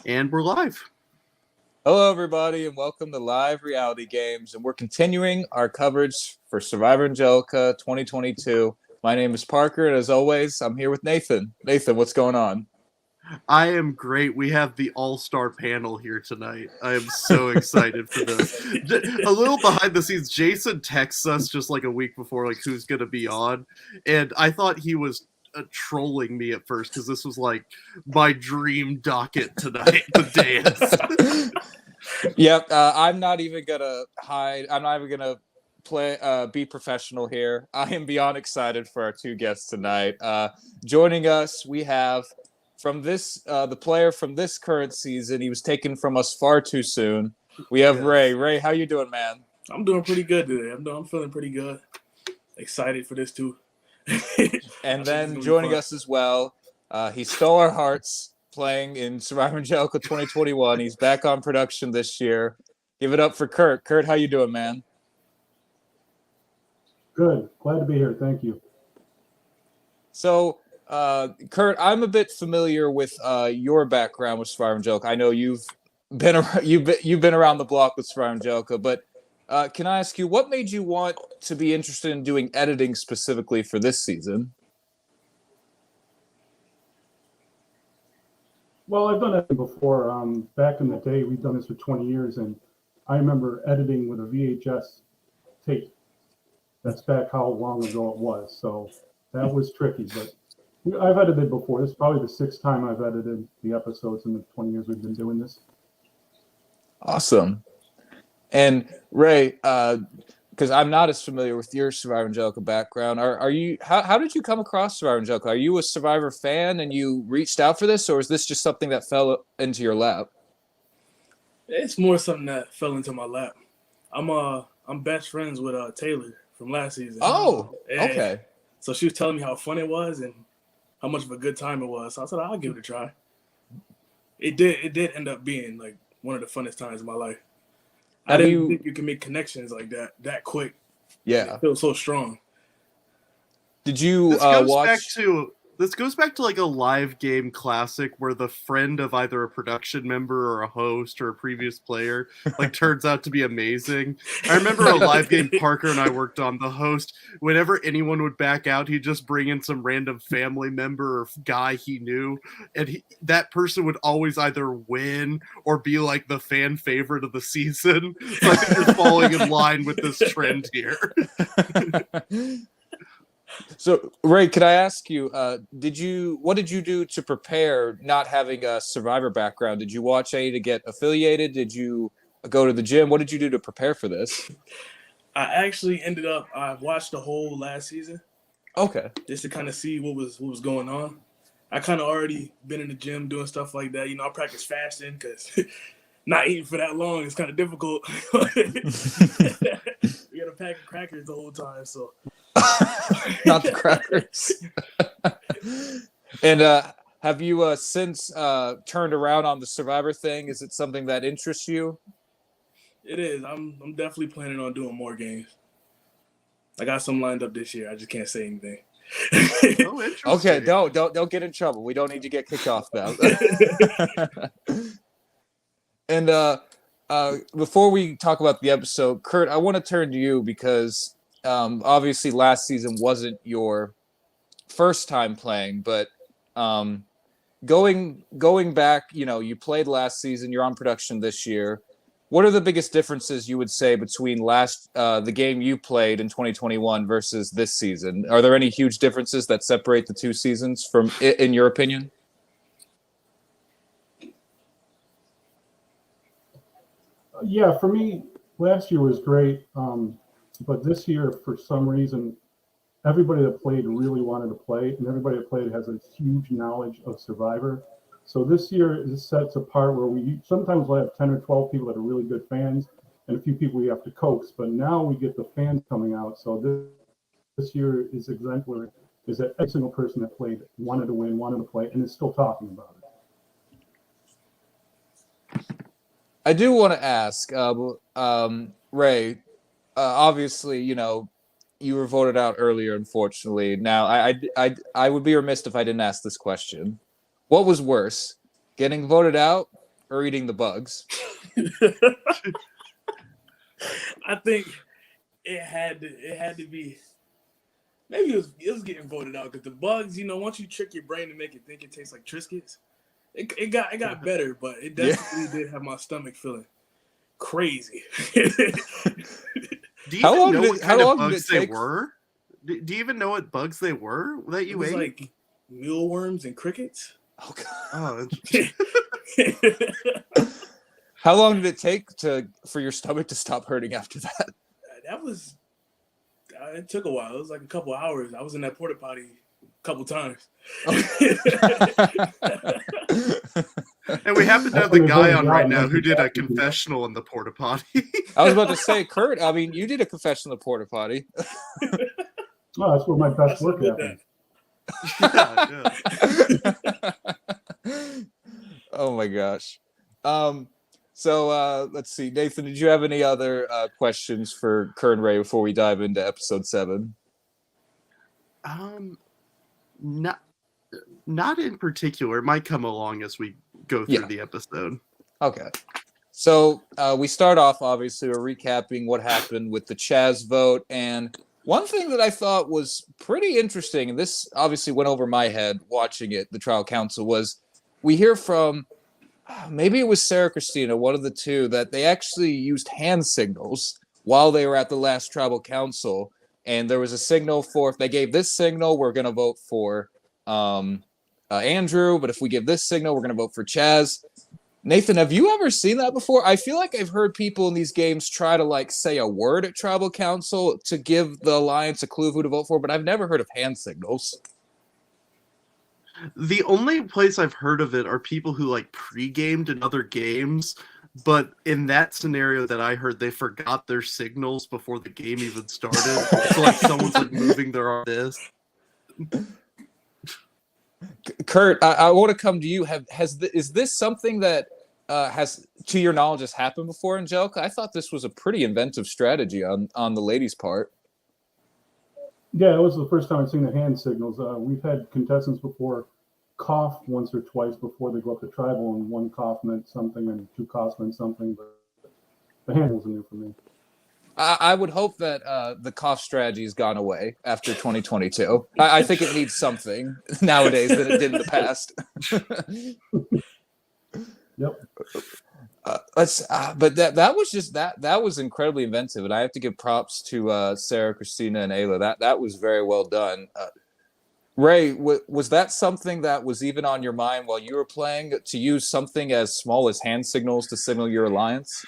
And we're live. Hello, everybody, and welcome to Live Reality Games. And we're continuing our coverage for Survivor Angelica 2022. My name is Parker, and as always, I'm here with Nathan. Nathan, what's going on? I am great. We have the all-star panel here tonight. I am so excited for this. A little behind the scenes, Jason texts us just like a week before, like who's going to be on, and I thought he was trolling me at first because this was like my dream docket tonight, the dance. Yep, I'm not even gonna hide. I'm not even gonna be professional here. I am beyond excited for our two guests tonight. Joining us, we have the player from this current season. He was taken from us far too soon. We have Yes. Ray. Ray, how you doing, man? I'm doing pretty good today. I'm feeling pretty good. Excited for this too. And then joining us as well, he stole our hearts playing in Survivor Angelica 2021. He's back on production this year. Give it up for Kurt. Kurt, how you doing, man? Good. Glad to be here. Thank you. So, Kurt, I'm a bit familiar with your background with Survivor Angelica. I know you've been around the block with Survivor Angelica, but can I ask you what made you want to be interested in doing editing specifically for this season? Well, I've done editing before. Back in the day, we've done this for 20 years, and I remember editing with a VHS tape. That's back how long ago it was. So that was tricky, but I've edited before. This is probably the sixth time I've edited the episodes in the 20 years we've been doing this. Awesome. And Ray, because I'm not as familiar with your Survivor Angelica background, are you? How did you come across Survivor Angelica? Are you a Survivor fan and you reached out for this, or is this just something that fell into your lap? It's more something that fell into my lap. I'm best friends with Taylor from last season. Oh, okay. So she was telling me how fun it was and how much of a good time it was. So I said I'll give it a try. It did end up being like one of the funnest times of my life. I didn't think you can make connections like that quick. Yeah, it feels so strong. Did you This goes back to like a live game classic where the friend of either a production member or a host or a previous player like turns out to be amazing. I remember a live game Parker and I worked on. The host, whenever anyone would back out, he'd just bring in some random family member or guy he knew, and that person would always either win or be like the fan favorite of the season. So I think you're falling in line with this trend here. So, Ray, could I ask you, what did you do to prepare not having a Survivor background? Did you watch any to get affiliated? Did you go to the gym? What did you do to prepare for this? I actually I watched the whole last season. Okay. Just to kind of see what was going on. I kind of already been in the gym doing stuff like that. I practice fasting because not eating for that long is kind of difficult. We got to pack crackers the whole time, so. Not the crackers. And have you since turned around on the Survivor thing? Is it something that interests you? It is. I'm definitely planning on doing more games. I got some lined up this year. I just can't say anything. Oh, interesting. Okay, don't get in trouble. We don't need to get kicked off now. And before we talk about the episode, Kurt, I want to turn to you because obviously last season wasn't your first time playing, but going back, you played last season, you're on production this year. What are the biggest differences you would say between the game you played in 2021 versus this season? Are there any huge differences that separate the two seasons in your opinion? Yeah, for me, last year was great. But this year, for some reason, everybody that played really wanted to play, and everybody that played has a huge knowledge of Survivor. So this year is sets apart where we sometimes we'll have 10 or 12 people that are really good fans, and a few people we have to coax. But now we get the fans coming out. So this year is exemplary. Is that every single person that played wanted to win, wanted to play, and is still talking about it. I do want to ask, Ray. Obviously, you were voted out earlier, unfortunately. Now, I would be remiss if I didn't ask this question. What was worse, getting voted out or eating the bugs? I think it had to be. Maybe it was getting voted out because the bugs, once you trick your brain to make it think it tastes like Triscuits, it got better, but it definitely did have my stomach feeling crazy. Do you even know what kind of bugs they were? Do you even know what bugs they were that you ate? Like mealworms and crickets. Oh God. Oh, How long did it take for your stomach to stop hurting after that? It took a while. It was like a couple hours. I was in that porta potty a couple times. And we happen to have the guy on right now who did a confessional in the porta potty. I was about to say, Kurt, I mean, you did a confession in the porta potty. Oh, that's where my best work happened. Oh my gosh. So let's see, Nathan, did you have any other questions for Kurt and Ray before we dive into episode 7? Not in particular. It might come along as we go through the episode. Okay. So we start off, obviously, we're recapping what happened with the Chaz vote. And one thing that I thought was pretty interesting, and this obviously went over my head watching it, the trial counsel, was we hear from, maybe it was Sarah Christina, one of the two, that they actually used hand signals while they were at the last tribal council. And there was a signal for, if they gave this signal, we're going to vote for Andrew. But if we give this signal, we're going to vote for Chaz. Nathan, have you ever seen that before? I feel like I've heard people in these games try to say a word at tribal council to give the alliance a clue of who to vote for, but I've never heard of hand signals. The only place I've heard of it are people who pre-gamed in other games, but in that scenario that I heard, they forgot their signals before the game even started. So someone's moving their arm this. Kurt, I want to come to you. Is this something that has, to your knowledge, has happened before, Angelica? I thought this was a pretty inventive strategy on the ladies' part. Yeah, it was the first time I've seen the hand signals. We've had contestants before cough once or twice before they go up to tribal, and one cough meant something and two coughs meant something, but the hand wasn't new for me. I would hope that the cough strategy has gone away after 2022. I think it needs something nowadays that it did in the past. Yep. But that was just that was incredibly inventive, and I have to give props to Sarah, Christina, and Ayla. That was very well done. Ray, was that something that was even on your mind while you were playing, to use something as small as hand signals to signal your alliance?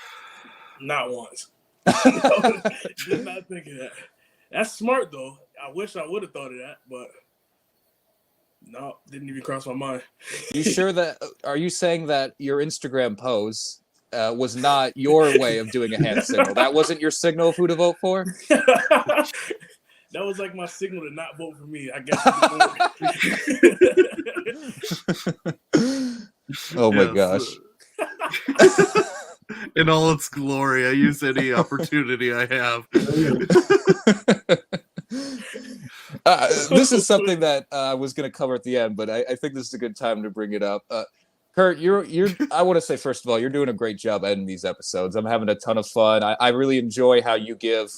Not once. Did not think of that. That's smart though. I wish I would have thought of that, but no, didn't even cross my mind. You sure that? Are you saying that your Instagram pose was not your way of doing a hand signal? That wasn't your signal of who to vote for? That was my signal to not vote for me, I guess. Oh my gosh. In all its glory, I use any opportunity I have. This is something that I was going to cover at the end, but I think this is a good time to bring it up. Kurt, I want to say, first of all, you're doing a great job editing these episodes. I'm having a ton of fun. I really enjoy how you give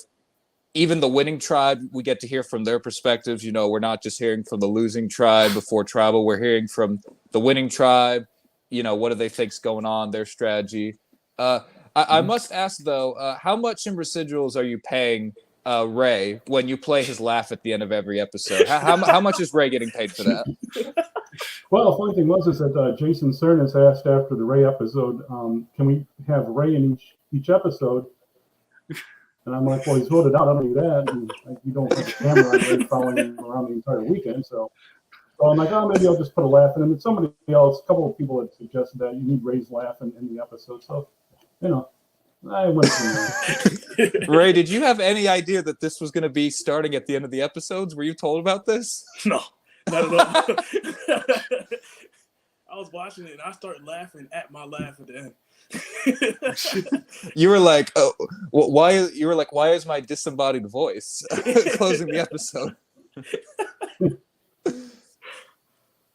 even the winning tribe, we get to hear from their perspectives. We're not just hearing from the losing tribe before tribal. We're hearing from the winning tribe. What do they think's going on, their strategy. I must ask, though, how much in residuals are you paying Ray when you play his laugh at the end of every episode? How much is Ray getting paid for that? Well, the funny thing was that Jason Cernas asked after the Ray episode, can we have Ray in each episode? And I'm like, well, he's voted out. I don't do that. And you don't have a camera on Ray following him around the entire weekend. So I'm like, oh, maybe I'll just put a laugh in. And then somebody else, a couple of people had suggested that you need Ray's laugh in the episode. So, I went from there. Ray, did you have any idea that this was going to be starting at the end of the episodes? Were you told about this? No, not at all. I was watching it and I started laughing at my laugh at the end. You were like, oh, why? You were like, why is my disembodied voice closing the episode?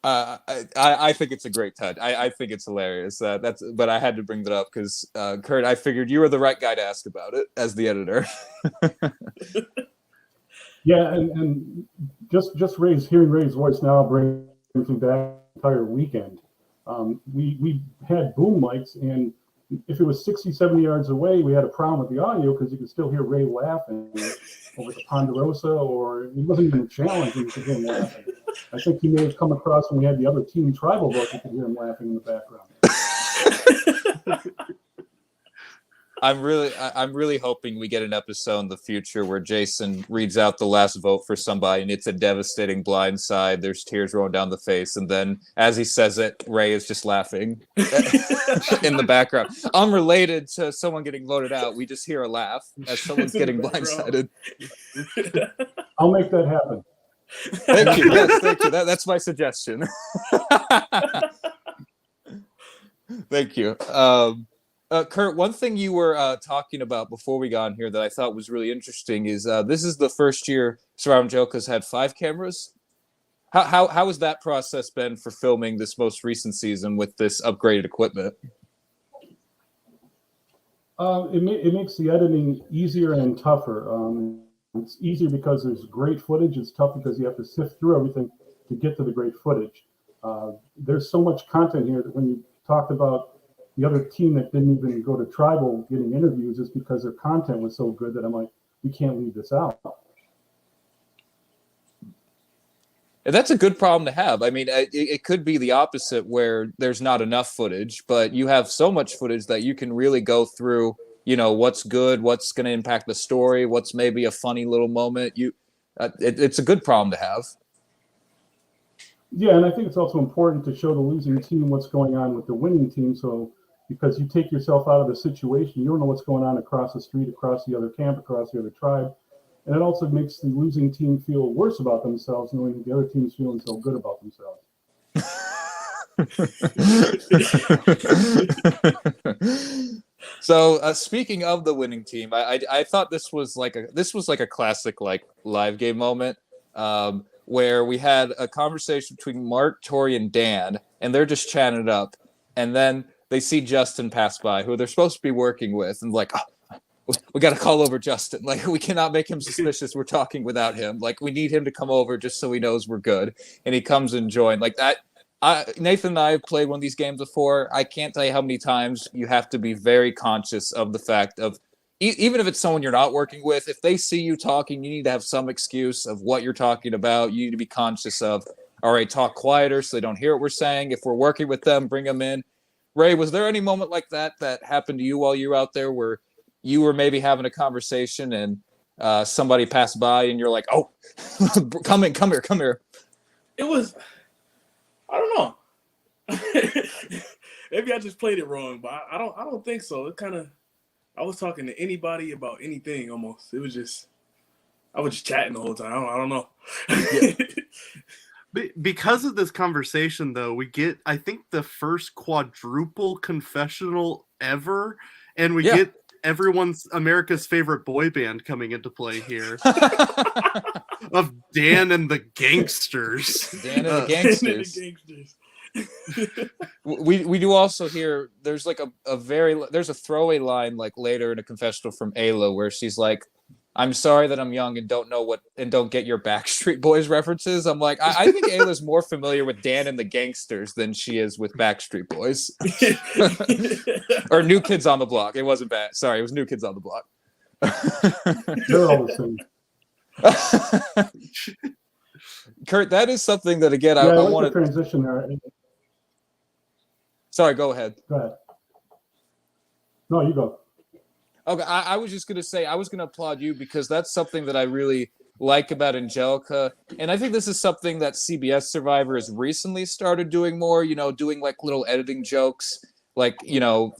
I think it's a great touch. I think it's hilarious. But I had to bring that up because Kurt, I figured you were the right guy to ask about it as the editor. Yeah, and just hearing Ray's voice now brings me back the entire weekend. We had boom mics, and if it was 60, 70 yards away, we had a problem with the audio because you could still hear Ray laughing over the Ponderosa, or it wasn't even a challenge, and you could hear him laughing. I think he may have come across when we had the other team tribal book, you could hear him laughing in the background. I'm really hoping we get an episode in the future where Jason reads out the last vote for somebody and it's a devastating blindside. There's tears rolling down the face, and then as he says it, Ray is just laughing in the background. Unrelated to someone getting voted out, we just hear a laugh as someone's getting blindsided. I'll make that happen. Thank you. Yes, thank you. That's my suggestion. Thank you. Kurt, one thing you were talking about before we got on here that I thought was really interesting is this is the first year Surround Angelica's had 5 cameras. How has that process been for filming this most recent season with this upgraded equipment? It makes the editing easier and tougher. It's easier because there's great footage. It's tough because you have to sift through everything to get to the great footage. There's so much content here that when you talked about the other team that didn't even go to tribal getting interviews, is because their content was so good that I'm like, we can't leave this out. And that's a good problem to have. I mean, it could be the opposite where there's not enough footage, but you have so much footage that you can really go through, you know, what's good, what's going to impact the story, what's maybe a funny little moment. It's a good problem to have. Yeah, and I think it's also important to show the losing team what's going on with the winning team. So, because you take yourself out of the situation, you don't know what's going on across the street, across the other camp, across the other tribe. And it also makes the losing team feel worse about themselves, knowing that the other team's feeling so good about themselves. So speaking of the winning team, I thought this was like a classic like live game moment where we had a conversation between Mark, Tori, and Dan, and they're just chatting it up, and then they see Justin pass by, who they're supposed to be working with, and like, oh, we got to call over Justin. Like, we cannot make him suspicious. We're talking without him. Like, we need him to come over just so he knows we're good. And he comes and joins. Like that. Nathan and I have played one of these games before. I can't tell you how many times you have to be very conscious of the fact of, even if it's someone you're not working with, if they see you talking, you need to have some excuse of what you're talking about. You need to be conscious of, all right, talk quieter so they don't hear what we're saying. If we're working with them, bring them in. Ray, was there any moment like that happened to you while you were out there where you were maybe having a conversation and somebody passed by and you're like, oh, come here. It was, I don't know. Maybe I just played it wrong, but I don't think so. It kind of, I was talking to anybody about anything almost. It was just, I was just chatting the whole time. I don't know. Yeah. Because of this conversation, though, we get, I think, the first quadruple confessional ever, and we get America's favorite boy band coming into play here. Of Dan and the Gangsters. Dan and the Gangsters. we do also hear there's like there's a throwaway line like later in a confessional from Ayla where she's like, I'm sorry that I'm young and don't get your Backstreet Boys references. I'm like, I think Ayla's more familiar with Dan and the Gangsters than she is with Backstreet Boys. Or New Kids on the Block. It wasn't bad. Sorry, it was New Kids on the Block. They're all the same. Kurt, that is something that, again, I like want to transition there. Sorry, go ahead. Go ahead. No, you go. Okay, I was just going to say, I was going to applaud you because that's something that I really like about Angelica. And I think this is something that CBS Survivor has recently started doing more, doing like little editing jokes, like,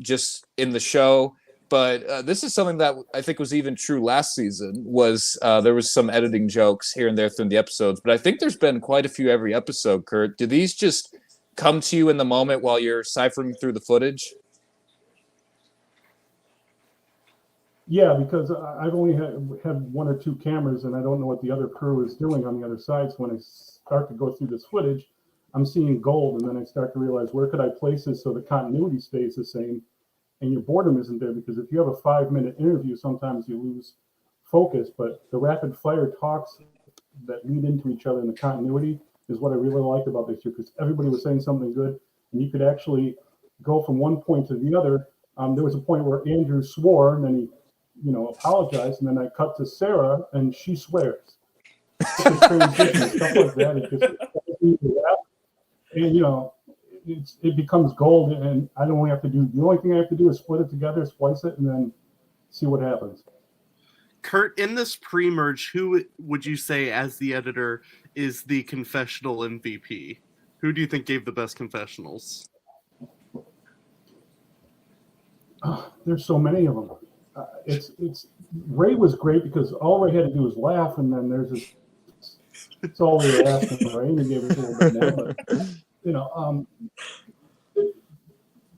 just in the show. But this is something that I think was even true last season, was there was some editing jokes here and there through the episodes. But I think there's been quite a few every episode, Kurt. Do these just come to you in the moment while you're ciphering through the footage? Yeah, because I've only had 1 or 2 cameras, and I don't know what the other crew is doing on the other side. So when I start to go through this footage, I'm seeing gold, and then I start to realize where could I place this so the continuity stays the same, and your boredom isn't there, because if you have a 5-minute interview, sometimes you lose focus. But the rapid fire talks that lead into each other in the continuity is what I really liked about this year, because everybody was saying something good, and you could actually go from one point to the other. There was a point where Andrew swore, and then he, apologized, and then I cut to Sarah, and she swears. It's a transition, stuff like that. It just, and it becomes gold, and I don't have to do. The only thing I have to do is split it together, splice it, and then see what happens. Kurt, in this pre-merge, who would you say, as the editor, is the confessional MVP? Who do you think gave the best confessionals? There's so many of them. It's Ray was great because all Ray had to do was laugh, and then there's this. It's all we were asking Ray, and he gave us a little bit more.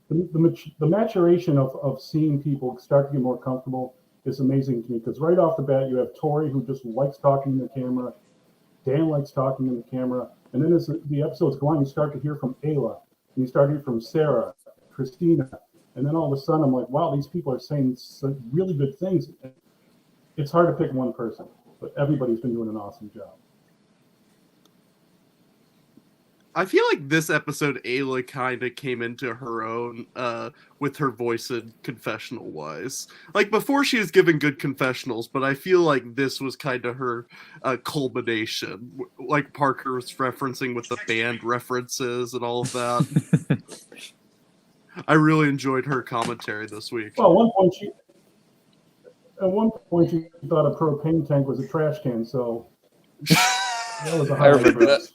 But the maturation of seeing people start to get more comfortable is amazing to me, because right off the bat you have Tori, who just likes talking in the camera. Dan likes talking in the camera, and then as the episodes go on, you start to hear from Ayla, and you start to hear from Sarah, Christina. And then all of a sudden, I'm like, wow, these people are saying some really good things. It's hard to pick one person, but everybody's been doing an awesome job. I feel like this episode, Ayla kind of came into her own with her voice and confessional-wise. Like, before she was giving good confessionals, but I feel like this was kind of her culmination. Like Parker was referencing with the band references and all of that. I really enjoyed her commentary this week. Well, at one point she thought a propane tank was a trash can, so that was a highlight for us.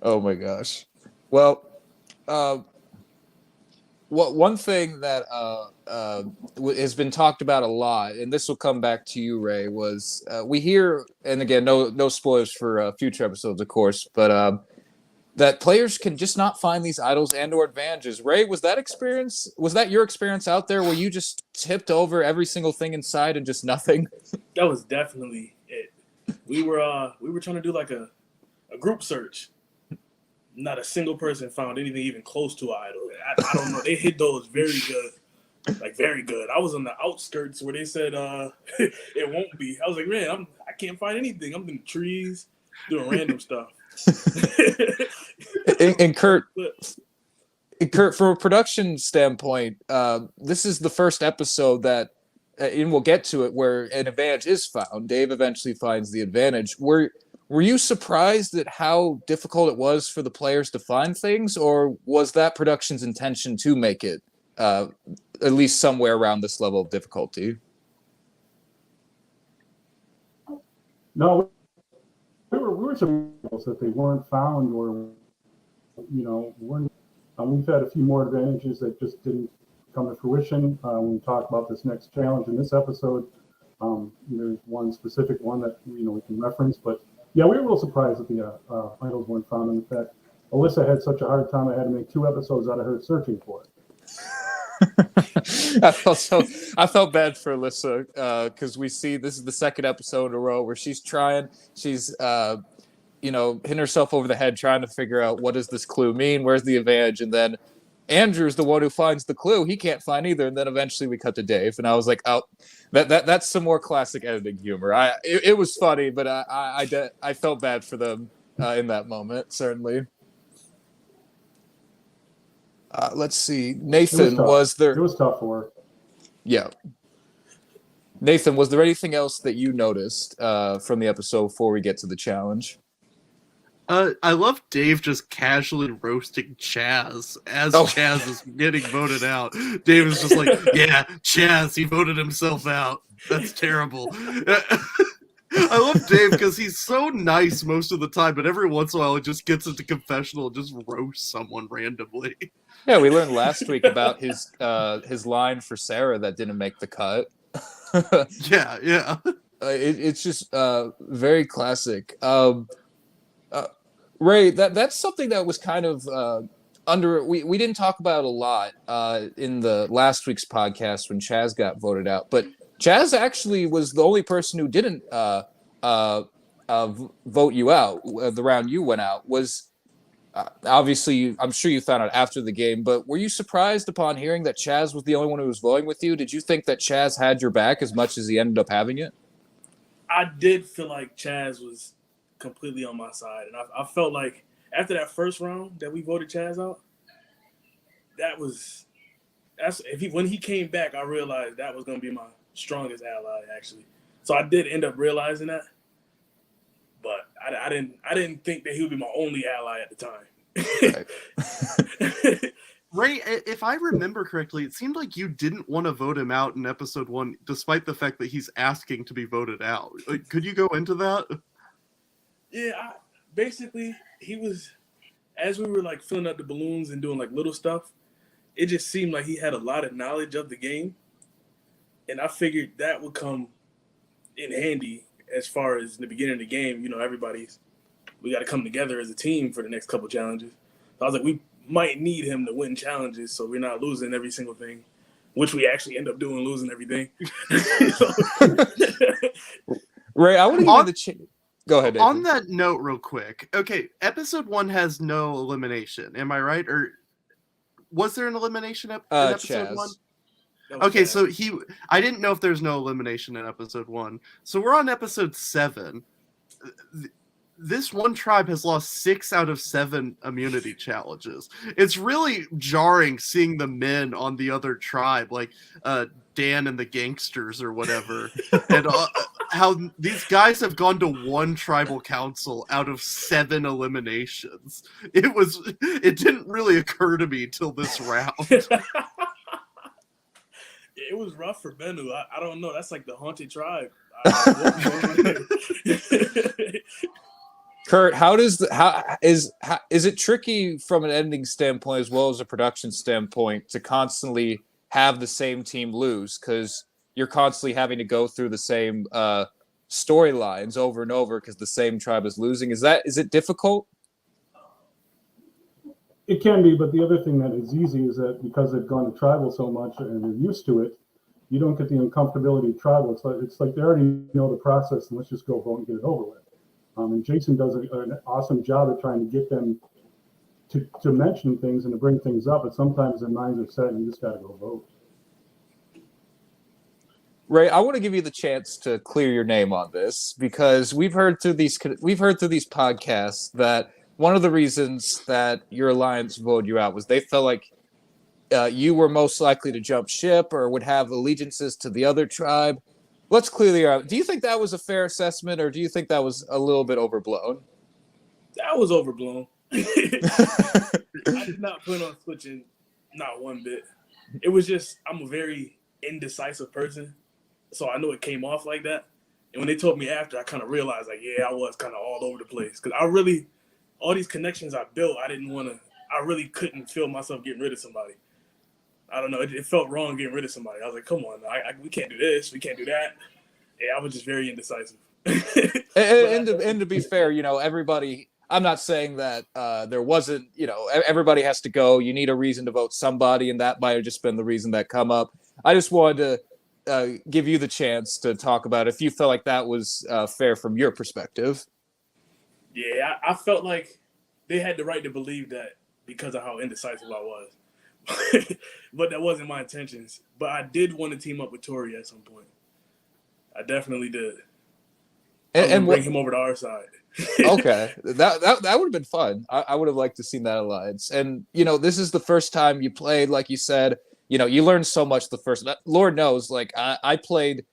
Oh my gosh. Well, one thing that has been talked about a lot, and this will come back to you, Ray, was we hear, and again, no spoilers for future episodes, of course, but that players can just not find these idols and/or advantages. Ray, was that your experience out there, where you just tipped over every single thing inside and just nothing? That was definitely it. We were trying to do like a group search. Not a single person found anything even close to an idol. I don't know. They hit those very good, like very good. I was on the outskirts where they said it won't be. I was like, man, I can't find anything. I'm in the trees doing random stuff. and Kurt, from a production standpoint, this is the first episode that, and we'll get to it, where an advantage is found. Dave eventually finds the advantage. Were you surprised at how difficult it was for the players to find things, or was that production's intention to make it at least somewhere around this level of difficulty? No, we were surprised that they weren't found, or weren't. We've had a few more advantages that just didn't come to fruition. When we talk about this next challenge in this episode, there's one specific one that we can reference, but. Yeah, we were a little surprised that the idols weren't found. And in fact, Alyssa had such a hard time, I had to make 2 episodes out of her searching for it. I felt bad for Alyssa, because we see this is the second episode in a row where she's hitting herself over the head trying to figure out, what does this clue mean? Where's the advantage? And then Andrew's the one who finds the clue. He can't find either. And then eventually we cut to Dave, and I was like, oh, that's some more classic editing humor. It was funny, but I felt bad for them in that moment, certainly. Let's see. Nathan, was there? It was tough for her. Yeah. Nathan, was there anything else that you noticed from the episode before we get to the challenge? I love Dave just casually roasting Chaz as Chaz is getting voted out. Dave is just like, yeah, Chaz, he voted himself out. That's terrible. I love Dave because he's so nice most of the time, but every once in a while he just gets into confessional and just roasts someone randomly. Yeah, we learned last week about his line for Sarah that didn't make the cut. Yeah. It's just very classic. Ray, that's something that was kind of we didn't talk about a lot in the last week's podcast when Chaz got voted out, but Chaz actually was the only person who didn't vote you out, the round you went out, was obviously, I'm sure you found out after the game, but were you surprised upon hearing that Chaz was the only one who was voting with you? Did you think that Chaz had your back as much as he ended up having it? I did feel like Chaz was completely on my side, and I felt like after that first round that we voted Chaz out, when he came back, I realized that was going to be my strongest ally, actually. So I did end up realizing that, but I didn't think that he would be my only ally at the time. Right. Ray, if I remember correctly, it seemed like you didn't want to vote him out in episode 1, despite the fact that he's asking to be voted out. Could you go into that? Yeah, basically, he was, as we were like filling up the balloons and doing like little stuff, it just seemed like he had a lot of knowledge of the game. And I figured that would come in handy as far as in the beginning of the game. You know, we got to come together as a team for the next couple challenges. So I was like, we might need him to win challenges so we're not losing every single thing, which we actually end up doing, losing everything. Ray, I want to give you the chance. Go ahead, Nathan. On that note, real quick. Okay, episode 1 has no elimination. Am I right? Or was there an elimination in episode Chaz. 1? Okay, so I didn't know if there's no elimination in episode 1. So we're on episode 7. This one tribe has lost 6 out of 7 immunity challenges. It's really jarring seeing the men on the other tribe, like Dan and the gangsters or whatever, and how these guys have gone to 1 tribal council out of 7 eliminations. It didn't really occur to me till this round. It was rough for Bennu. I don't know. That's like the haunted tribe. Kurt, is it tricky from an ending standpoint as well as a production standpoint to constantly have the same team lose, because you're constantly having to go through the same storylines over and over because the same tribe is losing? Is it difficult? It can be, but the other thing that is easy is that because they've gone to tribal so much and they're used to it, you don't get the uncomfortability of tribal. It's like they already know the process, and let's just go vote and get it over with. And Jason does an awesome job of trying to get them to mention things and to bring things up, but sometimes their minds are set and you just got to go vote. Ray, I want to give you the chance to clear your name on this, because we've heard through these podcasts that one of the reasons that your alliance voted you out was they felt like you were most likely to jump ship or would have allegiances to the other tribe. Let's clearly out. Do you think that was a fair assessment, or do you think that was a little bit overblown? That was overblown. I did not plan on switching, not one bit. It was just, I'm a very indecisive person, so I know it came off like that. And when they told me after, I kind of realized, like, yeah, I was kind of all over the place. Because all these connections I built, I really couldn't feel myself getting rid of somebody. I don't know. It felt wrong getting rid of somebody. I was like, come on, we can't do this. We can't do that. Yeah, I was just very indecisive. and to be fair, everybody, I'm not saying that there wasn't, everybody has to go. You need a reason to vote somebody, and that might have just been the reason that come up. I just wanted to give you the chance to talk about if you felt like that was fair from your perspective. Yeah, I felt like they had the right to believe that because of how indecisive I was. But that wasn't my intentions. But I did want to team up with Tori at some point. I definitely did. And bring him over to our side. Okay, that would have been fun. I would have liked to see that alliance. And this is the first time you played, like you said. You learned so much the first. Lord knows, like I played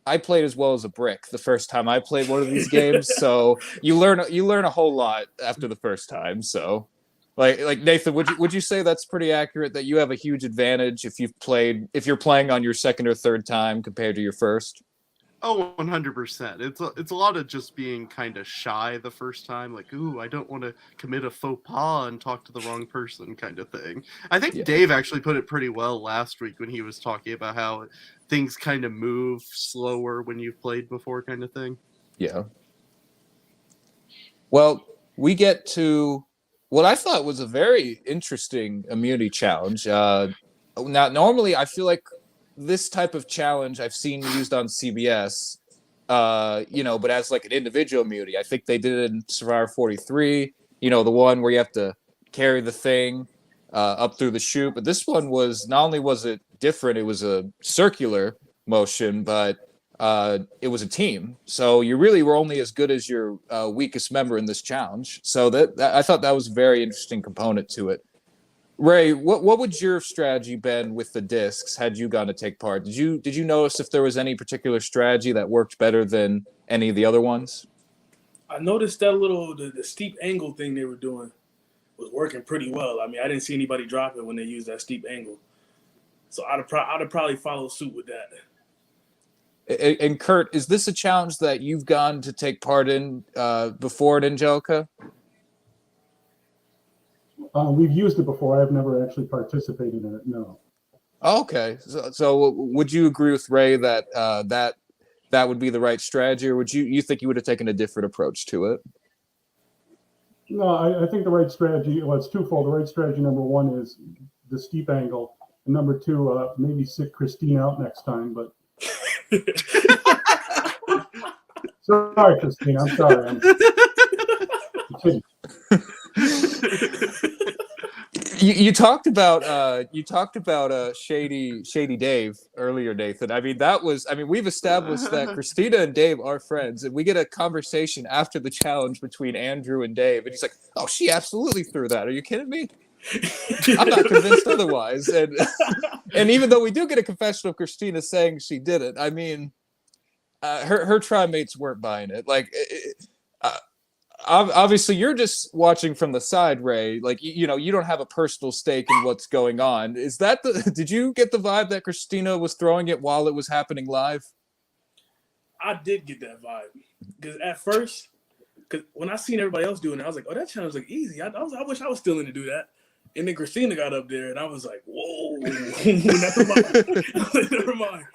as well as a brick the first time I played one of these games. So you learn a whole lot after the first time. So. Like Nathan, would you say that's pretty accurate, that you have a huge advantage if you're playing on your second or third time compared to your first? Oh, 100%. It's a lot of just being kind of shy the first time, like, ooh, I don't want to commit a faux pas and talk to the wrong person kind of thing. I think Dave actually put it pretty well last week when he was talking about how things kind of move slower when you've played before kind of thing. Yeah. Well, we get to what I thought was a very interesting immunity challenge. Now, normally I feel like this type of challenge I've seen used on CBS, but as like an individual immunity. I think they did it in Survivor 43, the one where you have to carry the thing up through the chute. But this one was, not only was it different, it was a circular motion, but it was a team. So you really were only as good as your weakest member in this challenge. So that I thought that was a very interesting component to it. Ray, what would your strategy been with the discs had you gone to take part? Did you notice if there was any particular strategy that worked better than any of the other ones? I noticed that the steep angle thing they were doing was working pretty well. I mean, I didn't see anybody drop it when they used that steep angle, so I'd have probably followed suit with that. And Kurt, is this a challenge that you've gone to take part in before at Angelica? We've used it before. I have never actually participated in it. No. Okay, so would you agree with Ray that that would be the right strategy, or would you think you would have taken a different approach to it? No, I think the right strategy. Well, it's twofold. The right strategy, number one, is the steep angle, and number two, maybe sit Christine out next time. But sorry, Christine. I'm sorry. I'm kidding. You talked about Shady Dave earlier, Nathan. I mean, we've established that Christina and Dave are friends, and we get a conversation after the challenge between Andrew and Dave, and he's like, "Oh, she absolutely threw that. Are you kidding me? I'm not convinced otherwise." And even though we do get a confession of Christina saying she did it, I mean, her tri-mates weren't buying it. Like, obviously you're just watching from the side, Ray. Like, you don't have a personal stake in what's going on. Is that did you get the vibe that Christina was throwing it while it was happening live? I did get that vibe, because at first, when I seen everybody else doing it, I was like, oh, that challenge look easy. I wish I was still in to do that. And then Christina got up there, and I was like, whoa, never mind.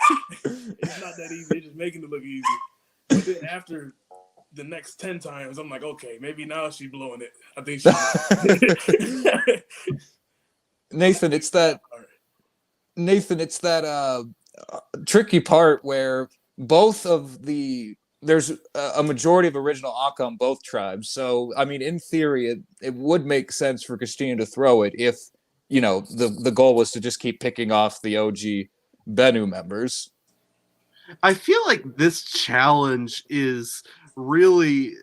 It's not that easy. They're just making it look easy. But then after the next 10 times, I'm like, okay, maybe now she's blowing it. I think she Nathan, it's that tricky part where there's a majority of original Akka on both tribes. So, I mean, in theory, it would make sense for Christina to throw it if, the goal was to just keep picking off the OG Bennu members. I feel like this challenge is really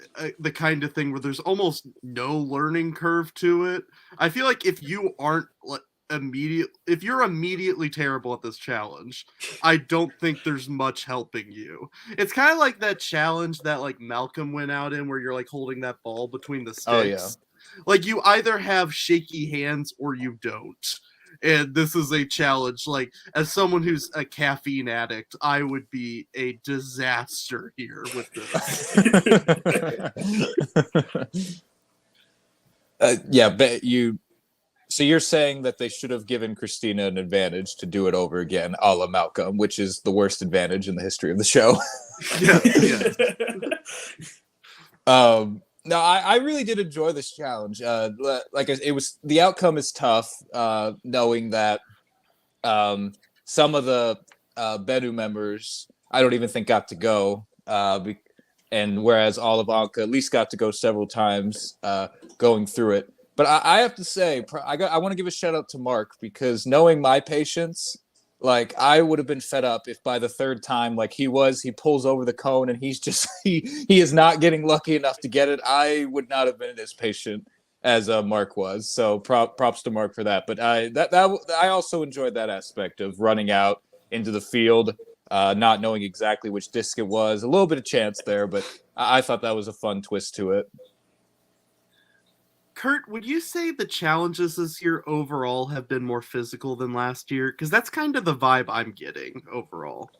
the kind of thing where there's almost no learning curve to it. I feel like if you aren't if you're immediately terrible at this challenge, I don't think there's much helping you. It's kind of like that challenge that like Malcolm went out in, where you're like holding that ball between the sticks. Oh, yeah. Like, you either have shaky hands or you don't. And this is a challenge. Like, as someone who's a caffeine addict, I would be a disaster here with this. Yeah, but so you're saying that they should have given Christina an advantage to do it over again, a la Malcolm, which is the worst advantage in the history of the show. Yeah. No, I really did enjoy this challenge. Like, the outcome is tough, knowing that some of the Bennu members I don't even think got to go, and whereas all of Anka at least got to go several times going through it. But I have to say, I want to give a shout out to Mark, because knowing my patience, like, I would have been fed up if by the third time, like he pulls over the cone and he's just he is not getting lucky enough to get it. I would not have been as patient as Mark was. So props to Mark for that. But I also enjoyed that aspect of running out into the field, not knowing exactly which disc it was. A little bit of chance there, but I thought that was a fun twist to it. Kurt, would you say the challenges this year overall have been more physical than last year? Because that's kind of the vibe I'm getting overall.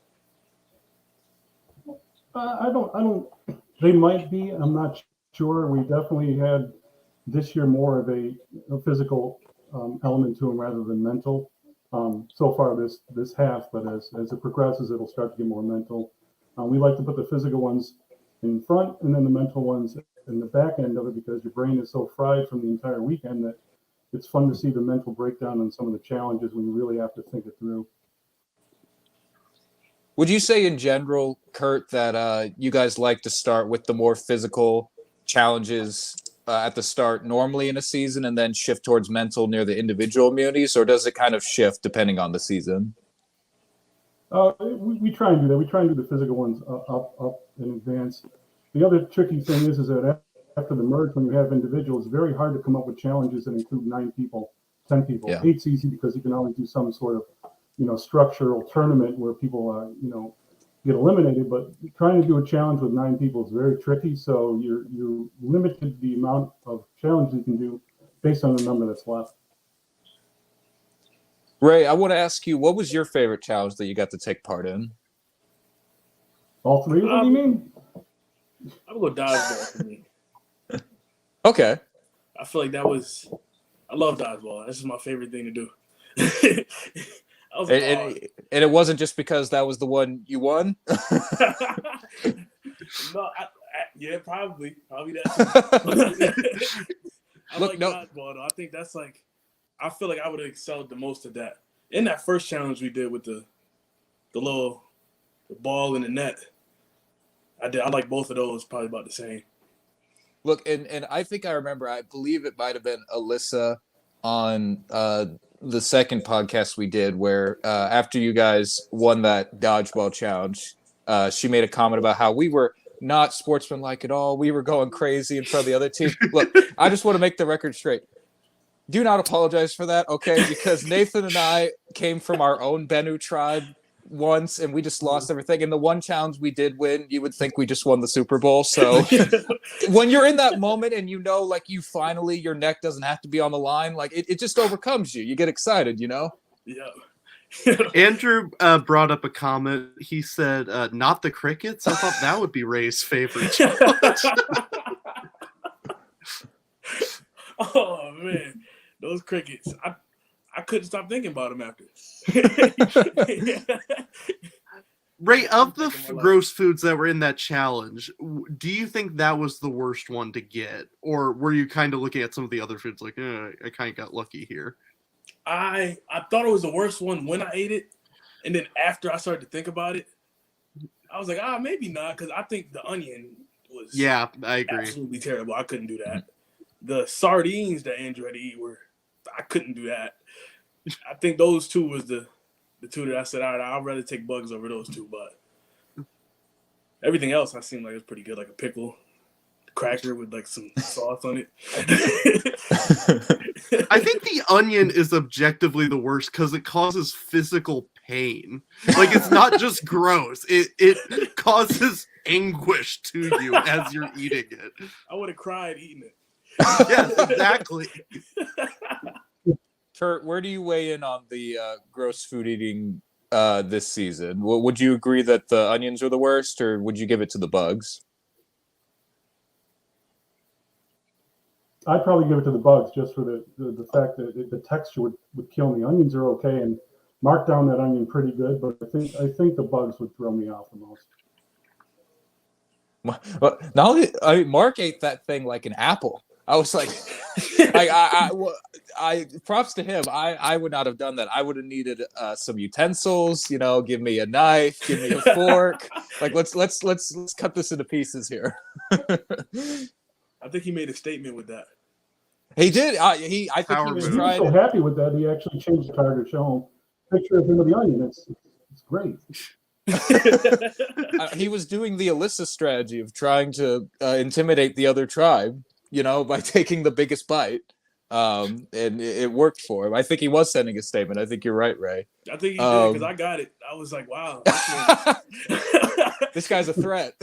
I don't. They might be. I'm not sure. We definitely had this year more of a physical element to them rather than mental. So far this half, but as it progresses, it'll start to get more mental. We like to put the physical ones in front and then the mental ones in the back end of it, because your brain is so fried from the entire weekend that it's fun to see the mental breakdown on some of the challenges when you really have to think it through. Would you say in general, Kurt, that you guys like to start with the more physical challenges at the start normally in a season and then shift towards mental near the individual immunities, or does it kind of shift depending on the season? We try and do that. We try and do the physical ones up in advance. The other tricky thing is that after the merge, when you have individuals, it's very hard to come up with challenges that include 9 people, 10 people. Yeah. 8's easy because you can always do some sort of, structural tournament where people, get eliminated. But trying to do a challenge with 9 people is very tricky. So you're limited the amount of challenges you can do based on the number that's left. Ray, I want to ask you, what was your favorite challenge that you got to take part in? All 3 of them, you mean? I would go dodgeball for me. Okay. I feel like I love dodgeball. That's just my favorite thing to do. I was And it wasn't just because that was the one you won? No, yeah, probably that. I Look, like no. dodgeball though. I think that's I feel like I would have excelled the most at that. In that first challenge we did with the ball in the net, I like both of those probably about the same. Look, and I think I remember, I believe it might have been Alyssa on the second podcast we did where after you guys won that dodgeball challenge, she made a comment about how we were not sportsmanlike at all. We were going crazy in front of the other team. Look, I just want to make the record straight. Do not apologize for that, okay? Because Nathan and I came from our own Bennu tribe once, and we just lost everything. And the one challenge we did win, you would think we just won the Super Bowl. So when you're in that moment and like you finally, your neck doesn't have to be on the line, like it just overcomes you. You get excited, Yeah. Andrew brought up a comment. He said, not the crickets? I thought that would be Ray's favorite challenge. Oh, man. Those crickets. I couldn't stop thinking about them after. Ray, of the gross foods that were in that challenge, do you think that was the worst one to get? Or were you kind of looking at some of the other foods like, I kind of got lucky here? I thought it was the worst one when I ate it. And then after I started to think about it, I was like, maybe not. Because I think the onion was I agree. Absolutely terrible. I couldn't do that. The sardines that Andrew had to eat I couldn't do that. I think those 2 was the 2 that I said, all right, I'd rather take bugs over those 2. But everything else I seemed like it was pretty good, like a pickle, cracker with like some sauce on it. I think the onion is objectively the worst because it causes physical pain. Like, it's not just gross. It causes anguish to you as you're eating it. I would have cried eating it. Yes, exactly. Kurt, where do you weigh in on the gross food eating this season? Would you agree that the onions are the worst, or would you give it to the bugs? I'd probably give it to the bugs just for the fact that the texture would kill me. Onions are okay and mark down that onion pretty good, but I think the bugs would throw me off the most. Well, Mark ate that thing like an apple. I was like, I props to him. I would not have done that. I would have needed some utensils. Give me a knife, give me a fork. Like let's cut this into pieces here. I think he made a statement with that. He did. I think he was trying. He was so happy with that. He actually changed the card to show him a picture of him with the onion. It's great. He was doing the Alyssa strategy of trying to intimidate the other tribe, by taking the biggest bite. And it worked for him. I think he was sending a statement. I think you're right, Ray. I think he did because I got it. I was like, wow. This guy's a threat.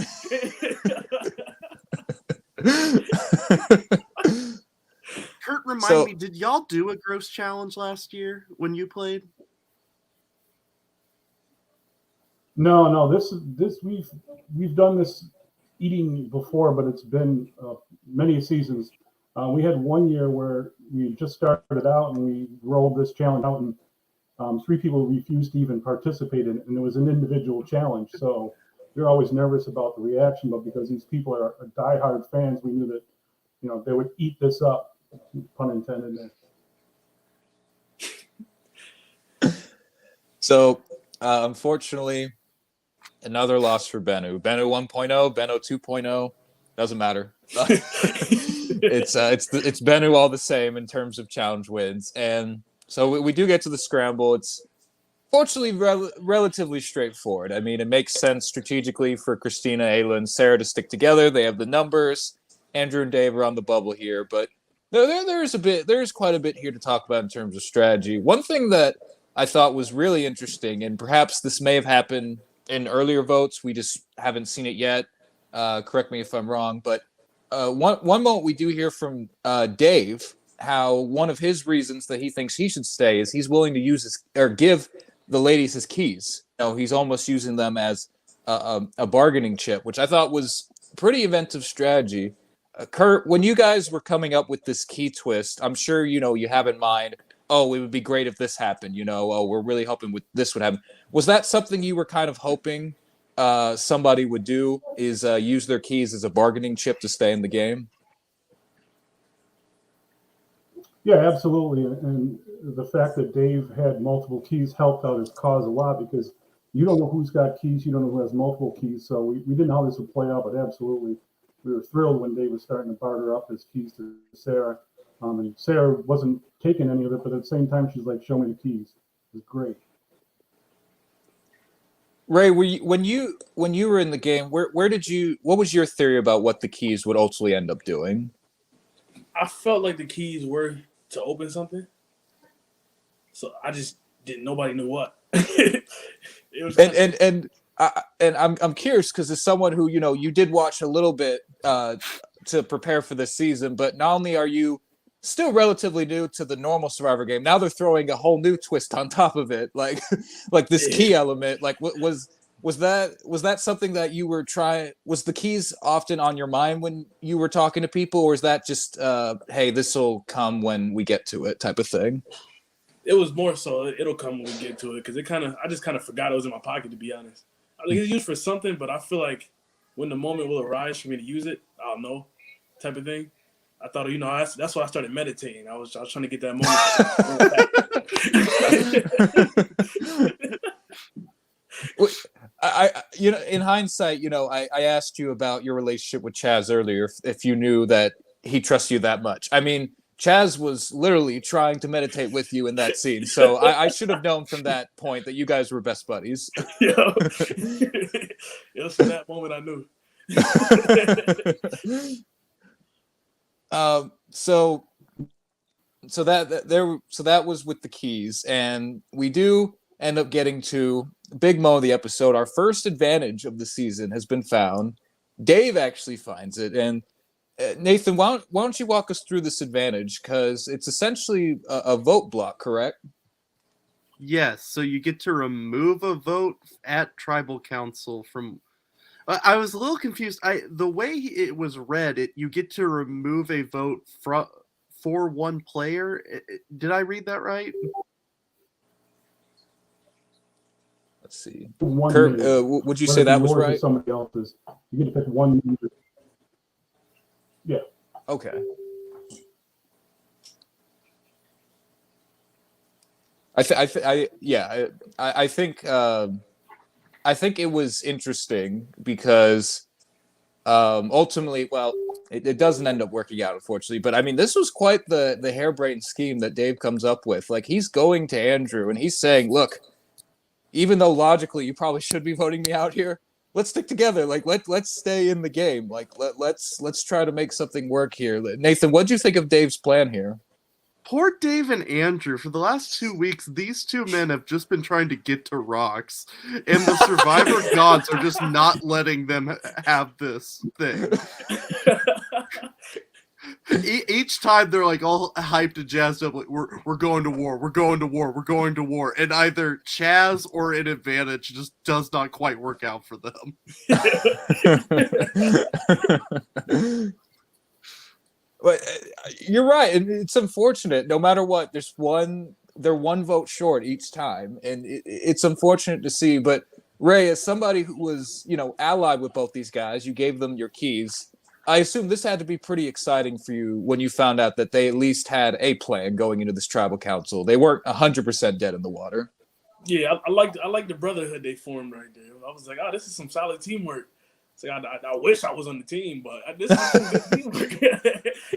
Kurt, remind me, did y'all do a gross challenge last year when you played? No. This we've done this eating before, but it's been many seasons. We had one year where we just started out and we rolled this challenge out, and 3 people refused to even participate in it, and it was an individual challenge. So we were always nervous about the reaction, but because these people are diehard fans, we knew that they would eat this up, pun intended there. So unfortunately, Another loss for Bennu. Bennu 1.0, Bennu 2.0, doesn't matter. It's Bennu all the same in terms of challenge wins. And so we do get to the scramble. It's fortunately relatively straightforward. I mean, it makes sense strategically for Christina, Ayla, and Sarah to stick together. They have the numbers. Andrew and Dave are on the bubble here, but there's quite a bit here to talk about in terms of strategy. One thing that I thought was really interesting, and perhaps this may have happened in earlier votes, we just haven't seen it yet. Correct me if I'm wrong, but one moment we do hear from Dave how one of his reasons that he thinks he should stay is he's willing to use his or give the ladies his keys. He's almost using them as a bargaining chip, which I thought was pretty inventive strategy. Kurt, when you guys were coming up with this key twist, I'm sure you have in mind, oh, it would be great if this happened. Oh, we're really hoping with this would happen. Was that something you were kind of hoping somebody would do? Is use their keys as a bargaining chip to stay in the game? Yeah, absolutely. And the fact that Dave had multiple keys helped out his cause a lot because you don't know who's got keys, you don't know who has multiple keys. So we didn't know how this would play out, but absolutely, we were thrilled when Dave was starting to barter up his keys to Sarah. And Sarah wasn't taking any of it, but at the same time, she's like, show me the keys. It was great. Ray, when you were in the game, what was your theory about what the keys would ultimately end up doing? I felt like the keys were to open something, so I just didn't. Nobody knew what. It was and I'm curious because as someone who you did watch a little bit to prepare for this season, but not only are you still relatively new to the normal Survivor game, now they're throwing a whole new twist on top of it, like this key element. Like, was that something that you were trying? Was the keys often on your mind when you were talking to people, or is that just hey, this will come when we get to it type of thing? It was more so it'll come when we get to it because I just kind of forgot it was in my pocket, to be honest. I think it's used for something, but I feel like when the moment will arise for me to use it, I'll know, type of thing. I thought, that's why I started meditating. I was trying to get that moment. In hindsight, I asked you about your relationship with Chaz earlier, if you knew that he trusts you that much. I mean, Chaz was literally trying to meditate with you in that scene, so I should have known from that point that you guys were best buddies. Yo, from that moment I knew. So that was with the keys, and we do end up getting to big mo of the episode. Our first advantage of the season has been found. Dave actually finds it, and Nathan, why don't you walk us through this advantage? Because it's essentially a vote block, correct? Yes. So you get to remove a vote at tribal council from. I was a little confused. The way it was read, you get to remove a vote for one player. Did I read that right? Let's see. Kurt, would you say that was right? Somebody else's. You get to pick one user. Yeah. Okay. I think it was interesting because ultimately, well, it doesn't end up working out, unfortunately. But I mean, this was quite the harebrained scheme that Dave comes up with. Like, he's going to Andrew and he's saying, "Look, even though logically you probably should be voting me out here, let's stick together. Like, let's stay in the game. Like, let's try to make something work here." Nathan, what do you think of Dave's plan here? Poor Dave and Andrew. For the last 2 weeks, these two men have just been trying to get to rocks, and the Survivor gods are just not letting them have this thing. Each time they're like all hyped and jazzed up, like we're going to war, we're going to war, we're going to war, and either Chaz or an advantage just does not quite work out for them. But you're right, and it's unfortunate. No matter what, they're one vote short each time, and it's unfortunate to see. But Ray, as somebody who was allied with both these guys, you gave them your keys. I assume this had to be pretty exciting for you when you found out that they at least had a plan going into this tribal council. They weren't 100% dead in the water. Yeah, I like the brotherhood they formed right there. I was like, oh, this is some solid teamwork. It's like I wish I was on the team, but this is some good teamwork.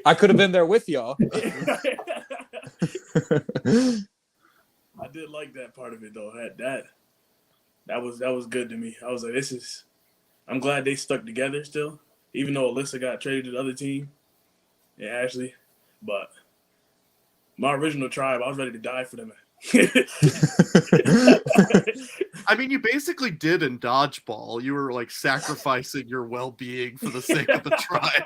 I could have been there with y'all. I did like that part of it though. That was good to me. I was like, this is. I'm glad they stuck together still, even though Alyssa got traded to the other team, and Ashley. But my original tribe, I was ready to die for them. I mean, you basically did in dodgeball. You were like sacrificing your well-being for the sake of the tribe.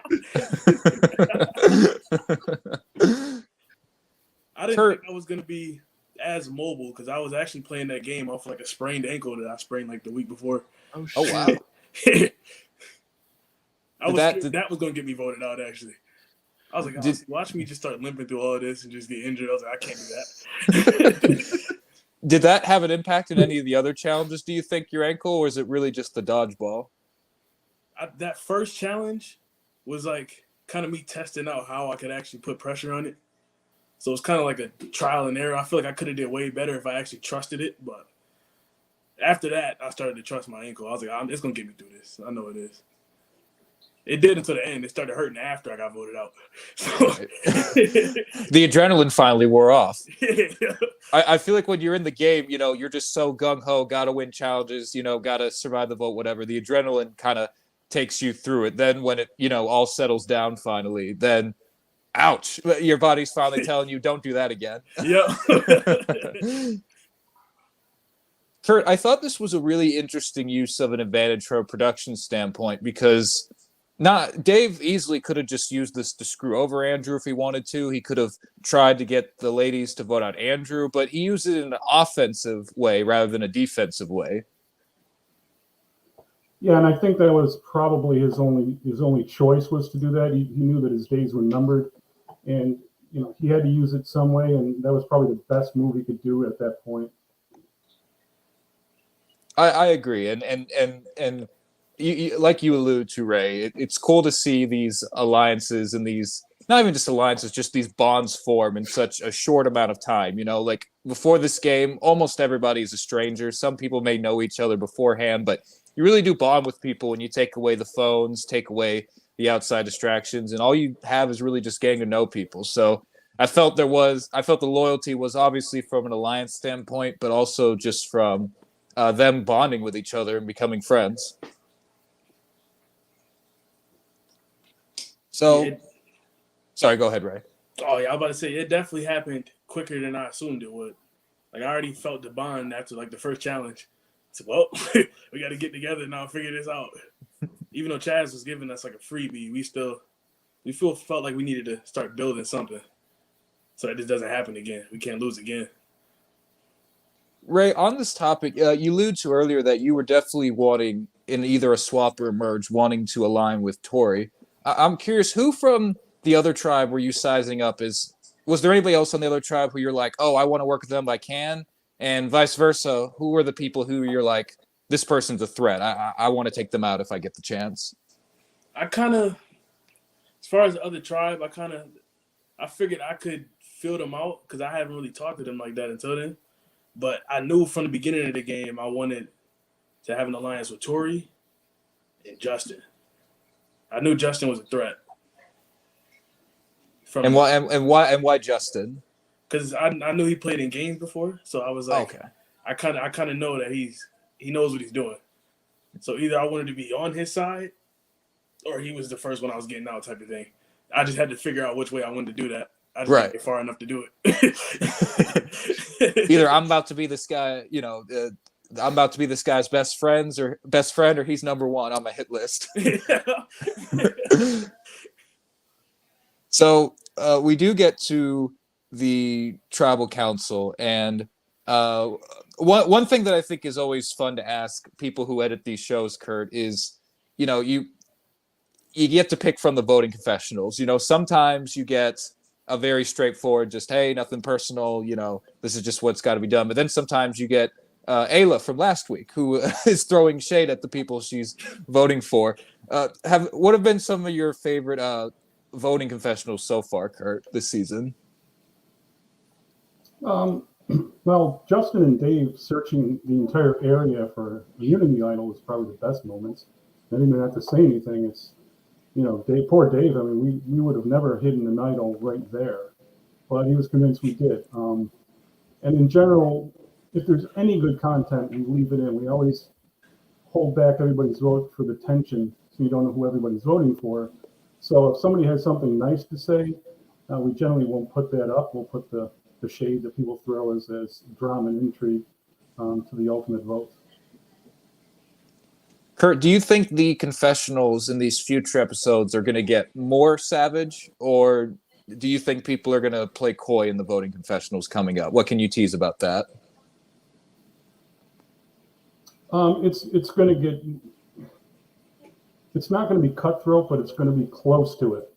I didn't think I was gonna be as mobile because I was actually playing that game off like a sprained ankle that I sprained like the week before. Oh, Oh shit. wow. That was gonna get me voted out actually. I was like, watch me just start limping through all this and just get injured. I was like, I can't do that. Did that have an impact in any of the other challenges, do you think, your ankle, or is it really just the dodgeball? That first challenge was like kind of me testing out how I could actually put pressure on it. So it's kind of like a trial and error. I feel like I could have did way better if I actually trusted it. But after that, I started to trust my ankle. I was like, it's going to get me through this. I know it is. It did until the end. It started hurting after I got voted out. So. The adrenaline finally wore off. Yeah. I feel like when you're in the game, you're just so gung-ho, got to win challenges, got to survive the vote, whatever. The adrenaline kind of takes you through it. Then when it, all settles down finally, then ouch, your body's finally telling you don't do that again. Yeah. Kurt, I thought this was a really interesting use of an advantage from a production standpoint because Dave easily could have just used this to screw over Andrew if he wanted to. He could have tried to get the ladies to vote out Andrew, but he used it in an offensive way rather than a defensive way. Yeah, and I think that was probably his only choice was to do that. He knew that his days were numbered, and he had to use it some way, and that was probably the best move he could do at that point. I agree, and you, like you allude to, Ray, it's cool to see these alliances and these not even just alliances, just these bonds form in such a short amount of time. Like before this game, almost everybody is a stranger. Some people may know each other beforehand, but you really do bond with people when you take away the phones, take away the outside distractions, and all you have is really just getting to know people. So I felt the loyalty was obviously from an alliance standpoint, but also just from them bonding with each other and becoming friends. So, sorry, go ahead, Ray. Oh, yeah, I was about to say, it definitely happened quicker than I assumed it would. Like, I already felt the bond after, like, the first challenge. So, well, we got to get together now and figure this out. Even though Chaz was giving us, like, a freebie, we felt like we needed to start building something so that this doesn't happen again. We can't lose again. Ray, on this topic, you alluded to earlier that you were definitely wanting, in either a swap or a merge, wanting to align with Tori. I'm curious, who from the other tribe were you sizing up? Was there anybody else on the other tribe who you're like, oh, I want to work with them if I can? And vice versa, who were the people who you're like, this person's a threat. I want to take them out if I get the chance? As far as the other tribe, I figured I could fill them out because I haven't really talked to them like that until then. But I knew from the beginning of the game I wanted to have an alliance with Tori and Justin. I knew Justin was a threat. Why Justin? Because I knew he played in games before, so I was like, okay. I kind of know that he knows what he's doing. So either I wanted to be on his side, or he was the first one I was getting out, type of thing. I just had to figure out which way I wanted to do that. I just didn't get far enough to do it. Either I'm about to be this guy, I'm about to be this guy's best friend, or he's number one on my hit list. So we do get to the tribal council, and one thing that I think is always fun to ask people who edit these shows, Kurt, is you get to pick from the voting confessionals. Sometimes you get a very straightforward, just, hey, nothing personal, this is just what's got to be done. But then sometimes you get Ayla from last week, who is throwing shade at the people she's voting for. What have been some of your favorite voting confessionals so far, Kurt, this season? Well, Justin and Dave searching the entire area for the Unity idol was probably the best moments. I didn't even have to say anything. It's, Dave, poor Dave. I mean, we would have never hidden an idol right there, but he was convinced we did. And in general, if there's any good content, we leave it in. We always hold back everybody's vote for the tension, so you don't know who everybody's voting for. So if somebody has something nice to say, we generally won't put that up. We'll put the shade that people throw as drama and intrigue to the ultimate vote. Kurt, do you think the confessionals in these future episodes are going to get more savage, or do you think people are going to play coy in the voting confessionals coming up? What can you tease about that? It's going to get. It's not going to be cutthroat, but it's going to be close to it.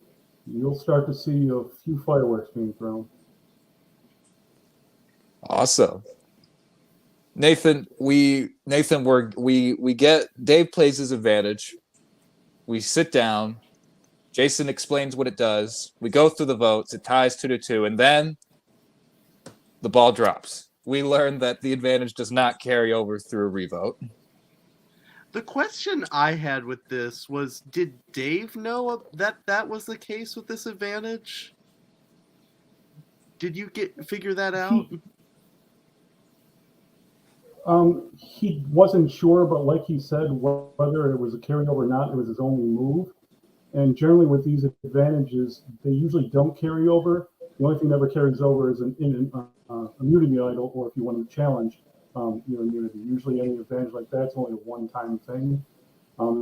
You'll start to see a few fireworks being thrown. Awesome. Nathan, we get Dave plays his advantage. We sit down. Jason explains what it does. We go through the votes. It ties 2-2, and then the ball drops. We learn that the advantage does not carry over through a revote. The question I had with this was, did Dave know that was the case with this advantage? Did you figure that out? He wasn't sure, but like he said, whether it was a carryover or not, it was his only move. And generally with these advantages, they usually don't carry over. The only thing that ever carries over is an immunity idol, or if you want to challenge immunity. Usually any advantage like that's only a one-time thing.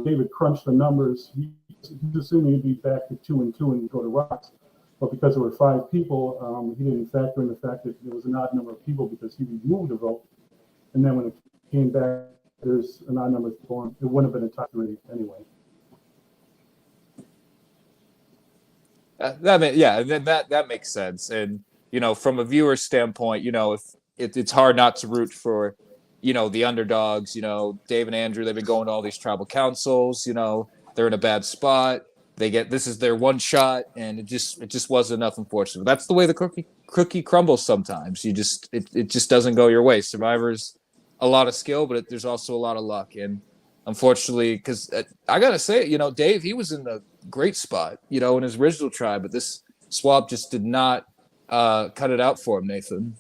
David crunched the numbers. He's assuming he'd be back to 2-2 and go to rocks. But because there were 5 people, he didn't factor in the fact that there was an odd number of people because he removed a vote. And then when it came back, there's an odd number of people. It wouldn't have been a tie 3 anyway. That makes sense. And from a viewer standpoint, if it's hard not to root for, the underdogs. Dave and Andrew, they've been going to all these tribal councils. They're in a bad spot. This is their one shot, and it just wasn't enough, unfortunately. That's the way the cookie crumbles sometimes. It just doesn't go your way. Survivor's a lot of skill, but there's also a lot of luck. And unfortunately, because I gotta say, Dave, he was in a great spot, in his original tribe, but this swap just did not cut it out for him, Nathan.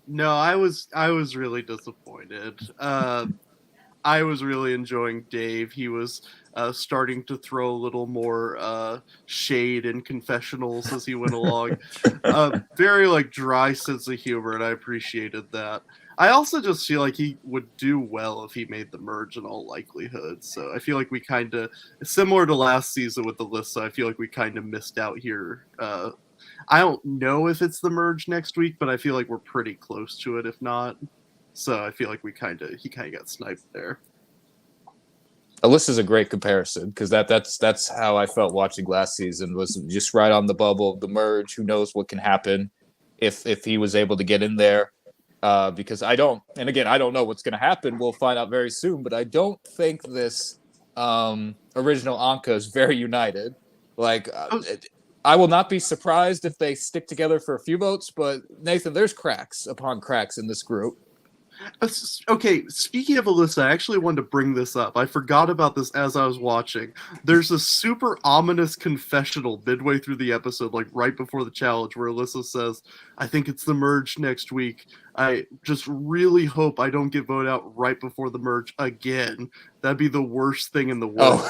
No, I was really disappointed. I was really enjoying Dave. He was starting to throw a little more shade in confessionals as he went along. Very dry sense of humor, and I appreciated that. I also just feel like he would do well if he made the merge in all likelihood. So I feel like we kind of, similar to last season with Alyssa, I feel like we kind of missed out here. I don't know if it's the merge next week, but I feel like we're pretty close to it, if not. So I feel like he kind of got sniped there. Alyssa's a great comparison because that's how I felt watching last season, was just right on the bubble of the merge. Who knows what can happen if he was able to get in there? Because I don't know what's going to happen. We'll find out very soon, but I don't think this original Anka is very united. I will not be surprised if they stick together for a few votes, but Nathan, there's cracks upon cracks in this group. Okay, speaking of Alyssa, I actually wanted to bring this up. I forgot about this as I was watching. There's a super ominous confessional midway through the episode, right before the challenge, where Alyssa says, I think it's the merge next week. I just really hope I don't get voted out right before the merge again. That'd be the worst thing in the world.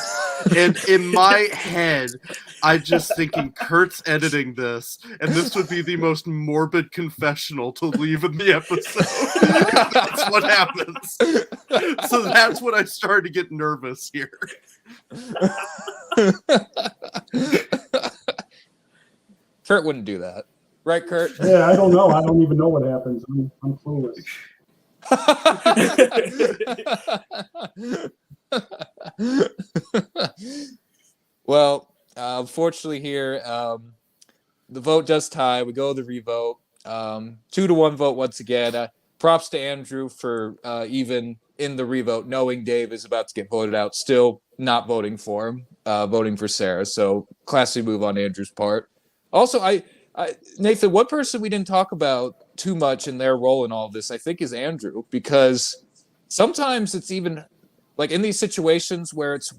And in my head, I'm just thinking Kurt's editing this, and this would be the most morbid confessional to leave in the episode. That's what happens. So that's when I started to get nervous here. Kurt wouldn't do that. Right, Kurt? Yeah, I don't know. I don't even know what happens. I'm clueless. Well, unfortunately here, the vote does tie. We go to the revote. 2-1 vote once again. Props to Andrew for even in the revote, knowing Dave is about to get voted out, still not voting for him, voting for Sarah. So classy move on Andrew's part. Also, Nathan, one person we didn't talk about too much in their role in all of this, I think, is Andrew, because sometimes it's even like in these situations where it's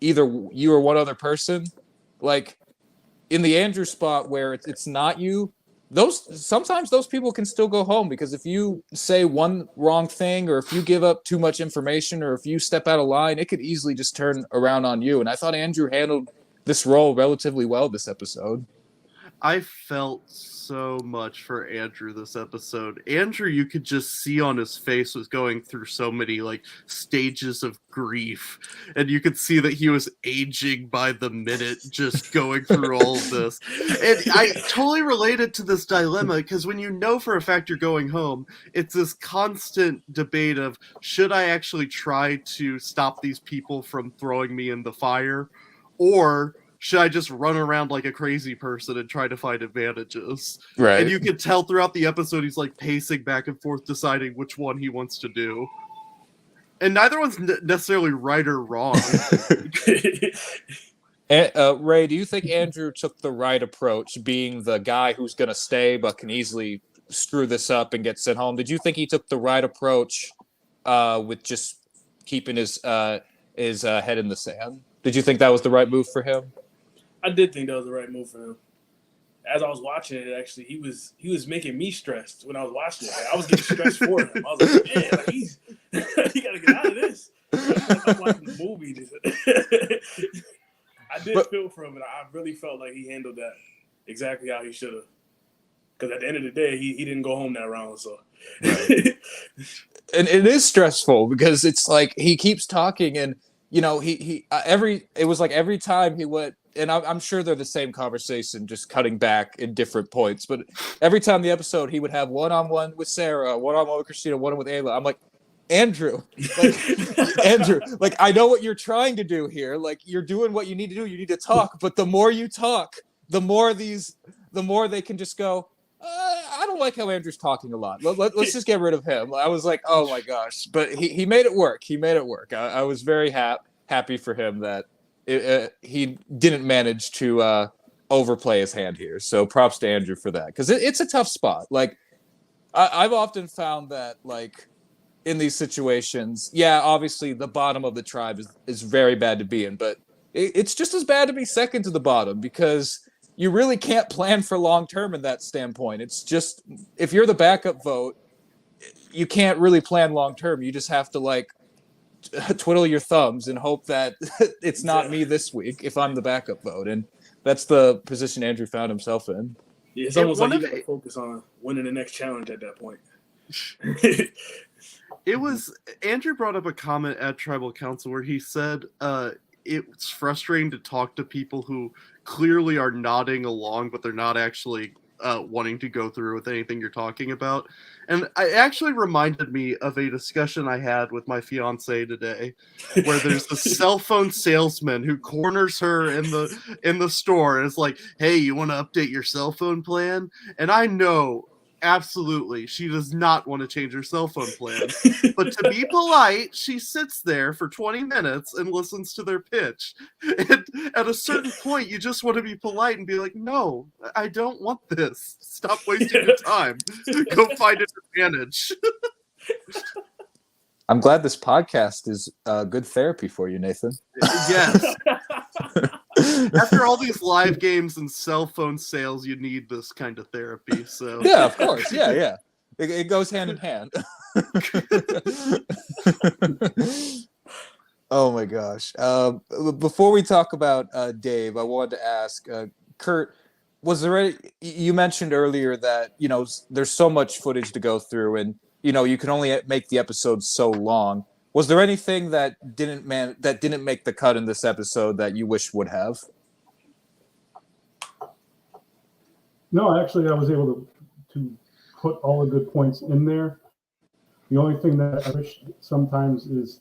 either you or one other person, like in the Andrew spot where it's not you, sometimes those people can still go home, because if you say one wrong thing, or if you give up too much information, or if you step out of line, it could easily just turn around on you. And I thought Andrew handled this role relatively well this episode. I felt so much for Andrew this episode. Andrew, you could just see on his face, was going through so many like stages of grief, and you could see that he was aging by the minute, just going through all of this. And I totally related to this dilemma, because when you know for a fact you're going home, it's this constant debate of, should I actually try to stop these people from throwing me in the fire, or should I just run around like a crazy person and try to find advantages? Right. And you can tell throughout the episode he's like pacing back and forth, deciding which one he wants to do. And neither one's necessarily right or wrong. Ray, do you think Andrew took the right approach, being the guy who's going to stay but can easily screw this up and get sent home? Did you think he took the right approach with just keeping his head in the sand? Did you think that was the right move for him? I did think that was the right move for him. As I was watching it, actually, he was making me stressed when I was watching it. Like, I was getting stressed for him. I was like, man, like he got to get out of this. I'm watching the movie. I did feel for him, and I really felt like he handled that exactly how he should have. Because at the end of the day, he didn't go home that round. So, and it is stressful, because it's like he keeps talking, and you know, it was like every time he went, and I'm sure they're the same conversation, just cutting back in different points. But every time the episode, he would have one-on-one with Sarah, one-on-one with Christina, one with Ayla. I'm like, Andrew, like I know what you're trying to do here. Like, you're doing what you need to do. You need to talk. But the more you talk, the more they can just go, I don't like how Andrew's talking a lot. Let's just get rid of him. I was like, oh my gosh. But he made it work. I was very happy for him that he didn't manage to overplay his hand here. So props to Andrew for that, because it's a tough spot. Like, I've often found that, like, in these situations, yeah, obviously the bottom of the tribe is very bad to be in, but it's just as bad to be second to the bottom, because you really can't plan for long term in that standpoint. It's just, if you're the backup vote, you can't really plan long term. You just have to like twiddle your thumbs and hope that it's not me this week if I'm the backup vote. And that's the position Andrew found himself in. Yeah, it's almost like you got to focus on winning the next challenge at that point. It was, Andrew brought up a comment at Tribal Council where he said it's frustrating to talk to people who clearly are nodding along, but they're not actually wanting to go through with anything you're talking about. And it actually reminded me of a discussion I had with my fiance today, where there's the cell phone salesman who corners her in the store and is like, hey, you want to update your cell phone plan? And I know absolutely she does not want to change her cell phone plan, but to be polite, she sits there for 20 minutes and listens to their pitch. And at a certain point, you just want to be polite and be like, no, I don't want this. Stop wasting your time. Go find an advantage. I'm glad this podcast is good therapy for you, Nathan. Yes. After all these live games and cell phone sales, you need this kind of therapy. So yeah, of course. Yeah. It goes hand in hand. Oh my gosh. Before we talk about Dave, I wanted to ask Kurt, was there any, you mentioned earlier that, you know, there's so much footage to go through, and you know, you can only make the episodes so long. Was there anything that didn't make the cut in this episode that you wish would have? No, actually, I was able to put all the good points in there. The only thing that I wish sometimes is,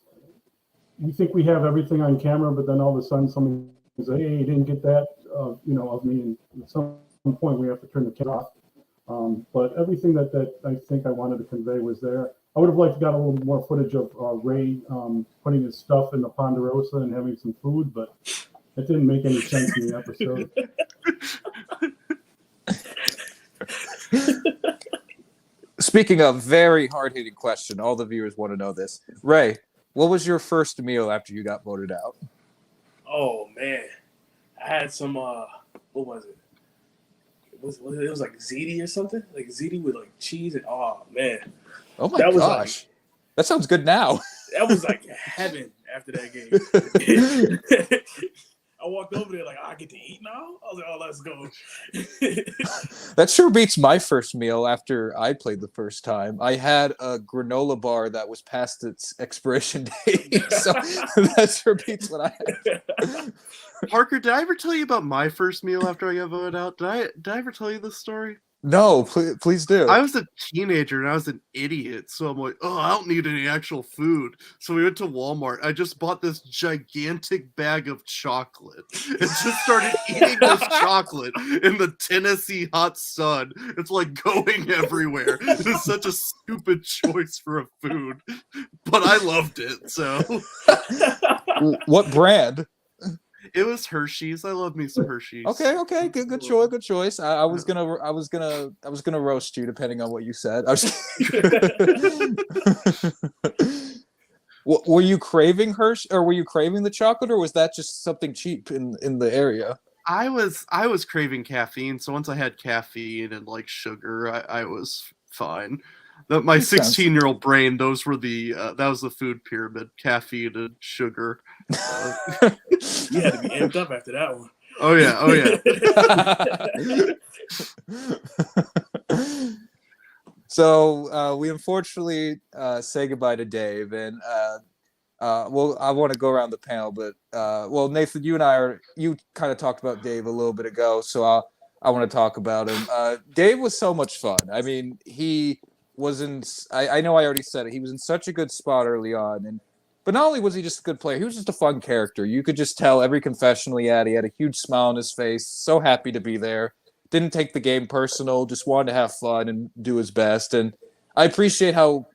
you think we have everything on camera, but then all of a sudden somebody says, hey, you didn't get that, you know, of me. And at some point we have to turn the camera off. But everything that I think I wanted to convey was there. I would have liked to got a little more footage of Ray putting his stuff in the Ponderosa and having some food, but it didn't make any sense in the episode. Speaking of very hard-hitting question, all the viewers want to know this. Ray, what was your first meal after you got voted out? Oh man, I had some. What was it? It was like ziti or something, like ziti with like cheese and oh man, Oh my that was gosh, that sounds good now. that was like heaven after that game. I walked over there like I get to eat now. I was like, oh, let's go. That sure beats my first meal after I played the first time. I had a granola bar that was past its expiration date, so that sure beats what I had. Parker, did I ever tell you about my first meal after I got voted out? Did I ever tell you this story? No, please do. I was a teenager and I was an idiot, so I'm like, oh, I don't need any actual food. So we went to Walmart. I just bought this gigantic bag of chocolate and just started eating this chocolate in the Tennessee hot sun. It's like going everywhere. It's such a stupid choice for a food, but I loved it. So, What brand? it was Hershey's. I love me some Hershey's. Okay, good choice. I was gonna roast you depending on what you said. Were you craving Hershey, or were you craving the chocolate, or was that just something cheap in the area? I was craving caffeine, so once I had caffeine and like sugar, I was fine. My 16-year-old brain, those were that was the food pyramid: caffeine and sugar. You had to be amped up after that one. Oh yeah. So we unfortunately say goodbye to Dave, and well, I want to go around the panel, but well, Nathan, you kind of talked about Dave a little bit ago, so I want to talk about him. Dave was so much fun. I mean, he was in. I know I already said it. He was in such a good spot early on, but not only was he just a good player, he was just a fun character. You could just tell every confessional he had a huge smile on his face, so happy to be there. Didn't take the game personal, just wanted to have fun and do his best. And I appreciate how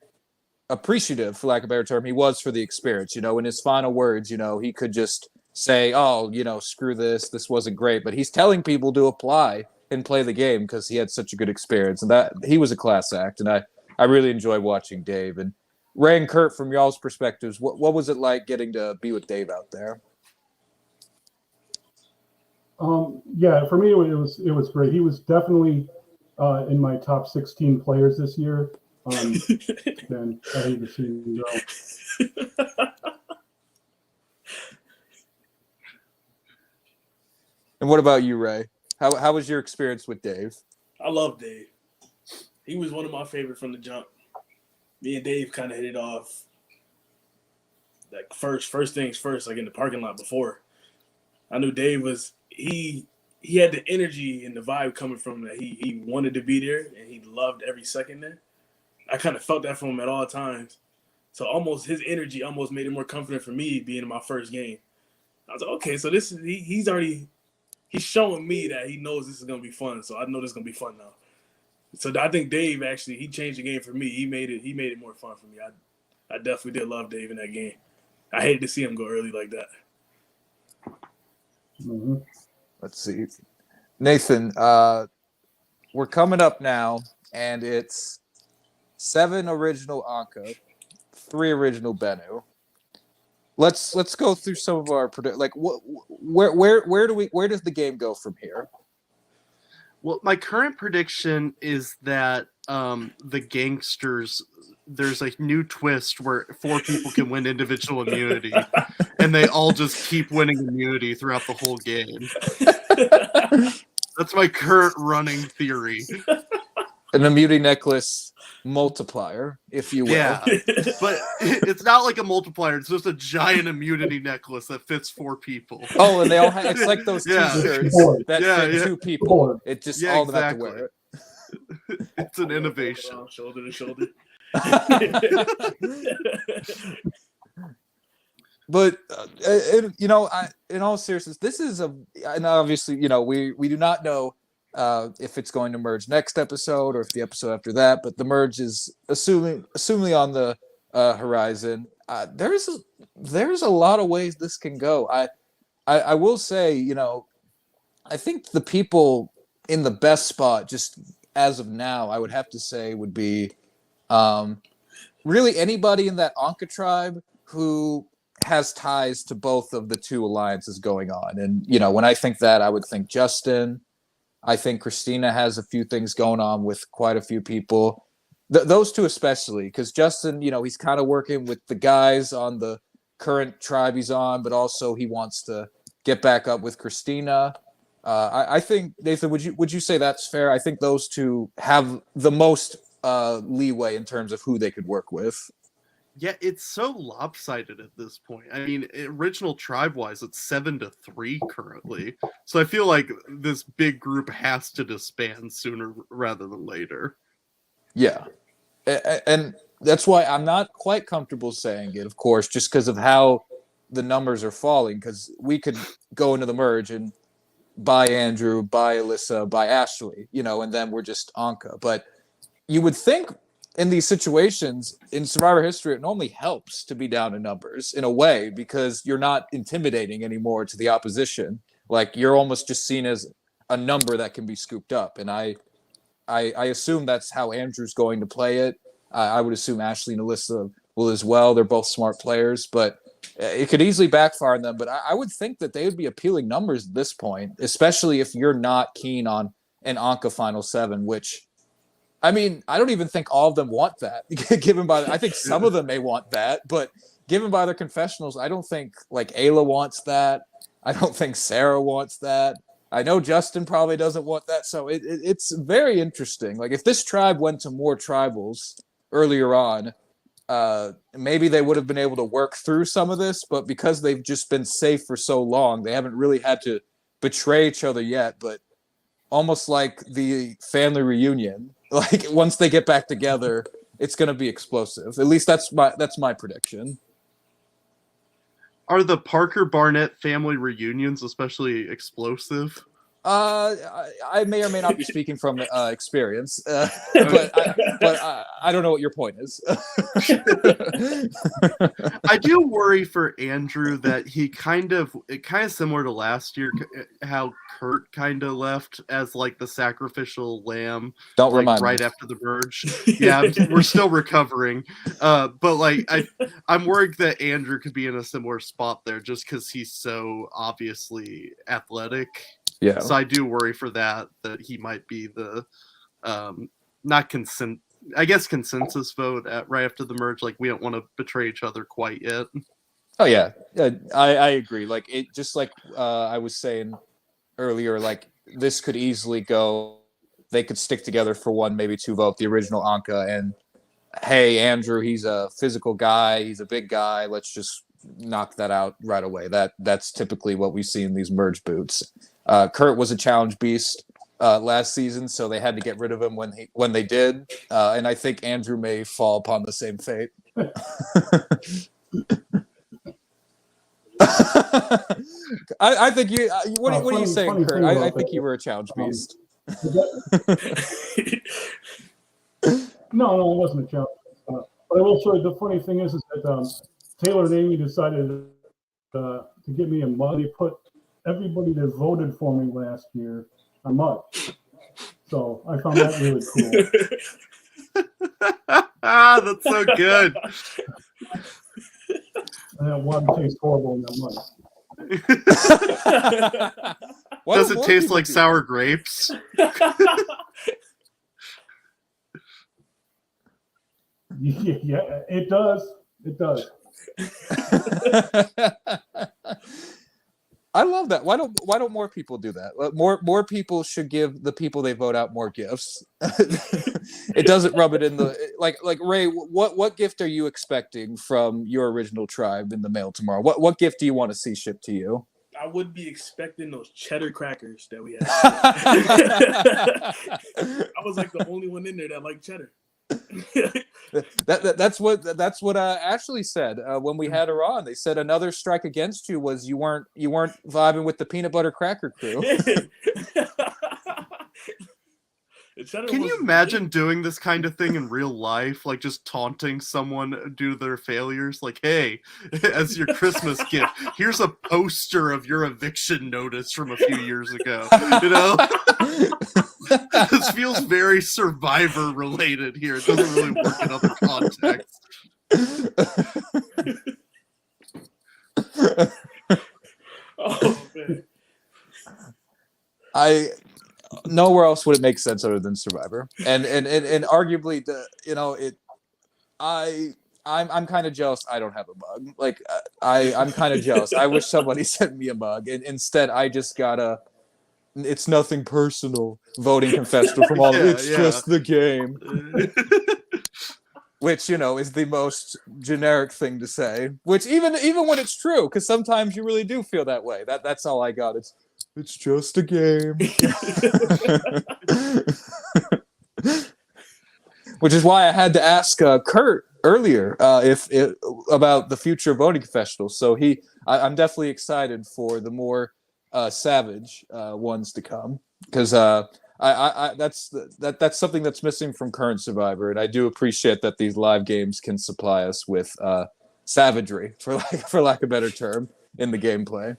appreciative, for lack of a better term, he was for the experience. You know, in his final words, he could just say, oh, screw this wasn't great. But he's telling people to apply and play the game because he had such a good experience. And that he was a class act. And I really enjoyed watching Dave. And Ray and Kurt, from y'all's perspectives, what was it like getting to be with Dave out there? Yeah, for me it was great. He was definitely in my top 16 players this year. And I hate to see him go. And what about you, Ray? How was your experience with Dave? I love Dave. He was one of my favorites from the jump. Me and Dave kind of hit it off. Like first things first, like in the parking lot before. I knew Dave was he had the energy and the vibe coming from that. He wanted to be there and he loved every second there. I kind of felt that from him at all times. So almost his energy almost made it more confident for me being in my first game. I was like, okay, so this is he's showing me that he knows this is gonna be fun. So I know this is gonna be fun now. So I think Dave actually he changed the game for me. He made it more fun for me. I definitely did love Dave in that game. I hated to see him go early like that. Mm-hmm. Let's see, Nathan. We're coming up now, and it's 7 original Anka, 3 original Bennu. Let's go through some of our where does the game go from here? Well, my current prediction is that the gangsters, there's a new twist where 4 people can win individual immunity, and they all just keep winning immunity throughout the whole game. That's my current running theory. An immunity necklace multiplier, if you will. Yeah, but it's not like a multiplier. It's just a giant immunity necklace that fits 4 people. Oh, and they all it's like those T-shirts that fit 2 people. It just all of them have to wear it. It's an innovation. Shoulder to shoulder. But in all seriousness, this is and obviously, we do not know if it's going to merge next episode or if the episode after that, but the merge is assumingly on the horizon. There's a lot of ways this can go. I will say, I think the people in the best spot, just as of now, I would have to say would be Really anybody in that Anka tribe who has ties to both of the two alliances going on. And, when I think that, I would think Justin. I think Christina has a few things going on with quite a few people. Those two especially, because Justin, he's kind of working with the guys on the current tribe he's on, but also he wants to get back up with Christina. I think, Nathan, would you say that's fair? I think those two have the most leeway in terms of who they could work with. Yeah, it's so lopsided at this point. I mean, original tribe-wise, it's 7-3 currently. So I feel like this big group has to disband sooner rather than later. Yeah. And that's why I'm not quite comfortable saying it, of course, just because of how the numbers are falling, because we could go into the merge and buy Andrew, buy Alyssa, buy Ashley, and then we're just Anka. But you would think in these situations in Survivor history, it normally helps to be down in numbers in a way, because you're not intimidating anymore to the opposition. Like, you're almost just seen as a number that can be scooped up. And I assume that's how Andrew's going to play it. I would assume Ashley and Alyssa will as well. They're both smart players, but it could easily backfire on them. But I would think that they would be appealing numbers at this point, especially if you're not keen on an Anka Final 7, which, I mean, I don't even think all of them want that. I think some of them may want that, but given by their confessionals, I don't think like Ayla wants that. I don't think Sarah wants that. I know Justin probably doesn't want that. So it's very interesting. Like, if this tribe went to more tribals earlier on, maybe they would have been able to work through some of this, but because they've just been safe for so long, they haven't really had to betray each other yet. But almost like the family reunion, like once they get back together, it's going to be explosive. At least that's my prediction. Are the Parker Barnett family reunions especially explosive? I may or may not be speaking from experience, but I don't know what your point is. I do worry for Andrew that it kind of similar to last year, how Kurt kind of left as like the sacrificial lamb. Don't like remind right me. after the merge. Yeah, we're still recovering. But like I'm worried that Andrew could be in a similar spot there, just because he's so obviously athletic. Yeah. So I do worry for that he might be the not consent. I guess consensus vote right after the merge. Like, we don't want to betray each other quite yet. Oh yeah, I agree. Like, it just like I was saying earlier, like this could easily go. They could stick together for one, maybe two vote. The original Anka and hey, Andrew, he's a physical guy. He's a big guy. Let's just knock that out right away. That's typically what we see in these merge boots. Kurt was a challenge beast last season, so they had to get rid of him when they did. And I think Andrew may fall upon the same fate. I think you. What are you saying, Kurt? I think you were a challenge beast. No, it wasn't a challenge. But I will show you, the funny thing is that Taylor and Amy decided to give me a mug. They put everybody that voted for me last year a mug. So I found that really cool. That's so good. And that water tastes horrible in that mug. Does it taste like sour grapes? Yeah, it does. It does. I love that. Why don't more people do that? More people should give the people they vote out more gifts. It doesn't rub it in the like Ray. What gift are you expecting from your original tribe in the mail tomorrow? What gift do you want to see shipped to you? I would be expecting those cheddar crackers that we had. I was like the only one in there that liked cheddar. That's what Ashley said when we had her on. They said another strike against you was you weren't vibing with the peanut butter cracker crew. Can you imagine doing this kind of thing in real life? Like, just taunting someone due to their failures? Like, hey, as your Christmas gift, here's a poster of your eviction notice from a few years ago. You know? This feels very Survivor related here. It doesn't really work in other contexts. Oh man. Nowhere else would it make sense other than Survivor, and arguably I'm kind of jealous. I don't have a mug. Like I'm kind of jealous. I wish somebody sent me a mug, and instead I just got a. It's nothing personal. Voting confessional from all. It's just the game. Which is the most generic thing to say. Which even when it's true, because sometimes you really do feel that way. That's all I got. It's just a game. Which is why I had to ask Kurt earlier about the future voting confessional. So I'm definitely excited for the more savage ones to come, because that's something that's missing from current Survivor, and I do appreciate that these live games can supply us with savagery, for lack of a better term, in the gameplay.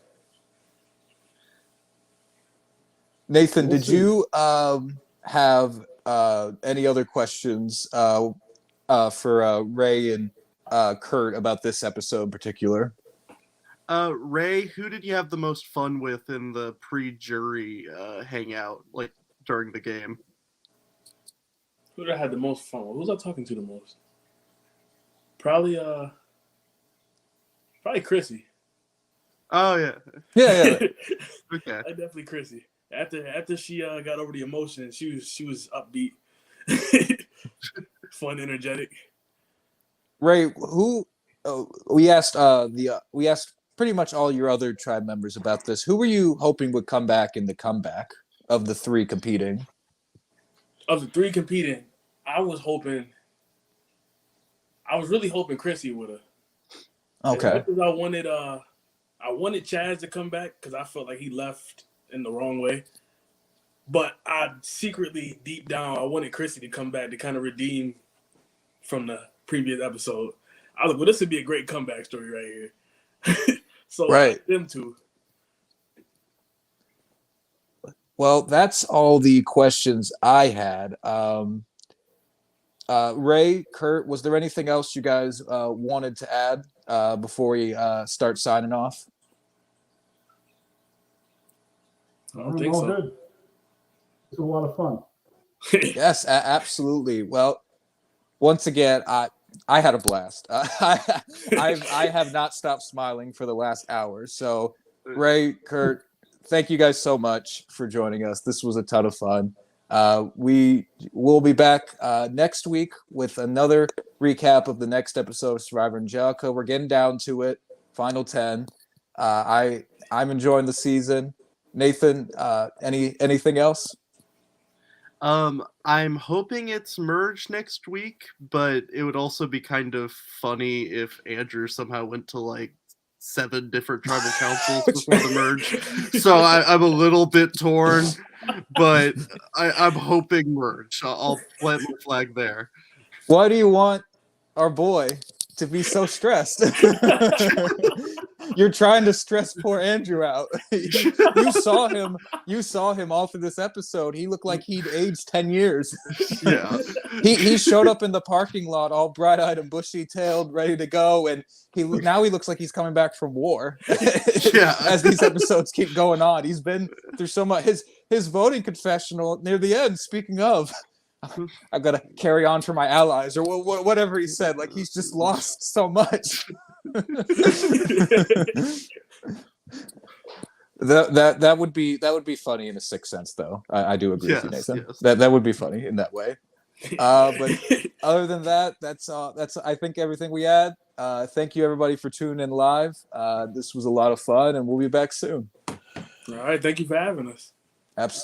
Nathan, did you have any other questions for Ray and Kurt about this episode in particular? Ray, who did you have the most fun with in the pre-jury hangout, like during the game? Who did I have the most fun with? Who was I talking to the most? Probably Chrissy. Oh yeah. Yeah. Okay. Definitely Chrissy. After she got over the emotion, she was upbeat, fun, energetic. Ray, who we asked pretty much all your other tribe members about this. Who were you hoping would come back in the comeback of the three competing? Of the three competing, I was really hoping Chrissy would have. Okay. As much as I wanted Chaz to come back because I felt like he left in the wrong way. But I secretly, deep down, I wanted Chrissy to come back to kind of redeem from the previous episode. I was like, well, this would be a great comeback story right here. So right. Them two. Well, that's all the questions I had. Ray, Kurt, was there anything else you guys wanted to add before we start signing off? I don't think so. Good. It's a lot of fun. Yes, absolutely. Well, once again, I had a blast. I have not stopped smiling for the last hour. So, Ray, Kurt, thank you guys so much for joining us. This was a ton of fun. We will be back next week with another recap of the next episode of Survivor Angelica. We're getting down to it. Final 10. I'm enjoying the season. Nathan, anything else? I'm hoping it's merged next week, but it would also be kind of funny if Andrew somehow went to like 7 different tribal councils before the merge. So I'm a little bit torn, but I'm hoping merge. I'll plant my flag there. Why do you want our boy to be so stressed? You're trying to stress poor Andrew out. You saw him all through this episode. He looked like he'd aged 10 years. Yeah. He showed up in the parking lot all bright-eyed and bushy-tailed, ready to go, and now he looks like he's coming back from war. Yeah. As these episodes keep going on, he's been through so much. His voting confessional near the end, speaking of, I've got to carry on for my allies, or whatever he said. Like, he's just lost so much. That would be funny in a sixth sense, though. I do agree with you, Nathan. Yes. That would be funny in that way. But other than that, that's I think everything we had. Thank you everybody for tuning in live. This was a lot of fun, and we'll be back soon. All right, thank you for having us. Absolutely.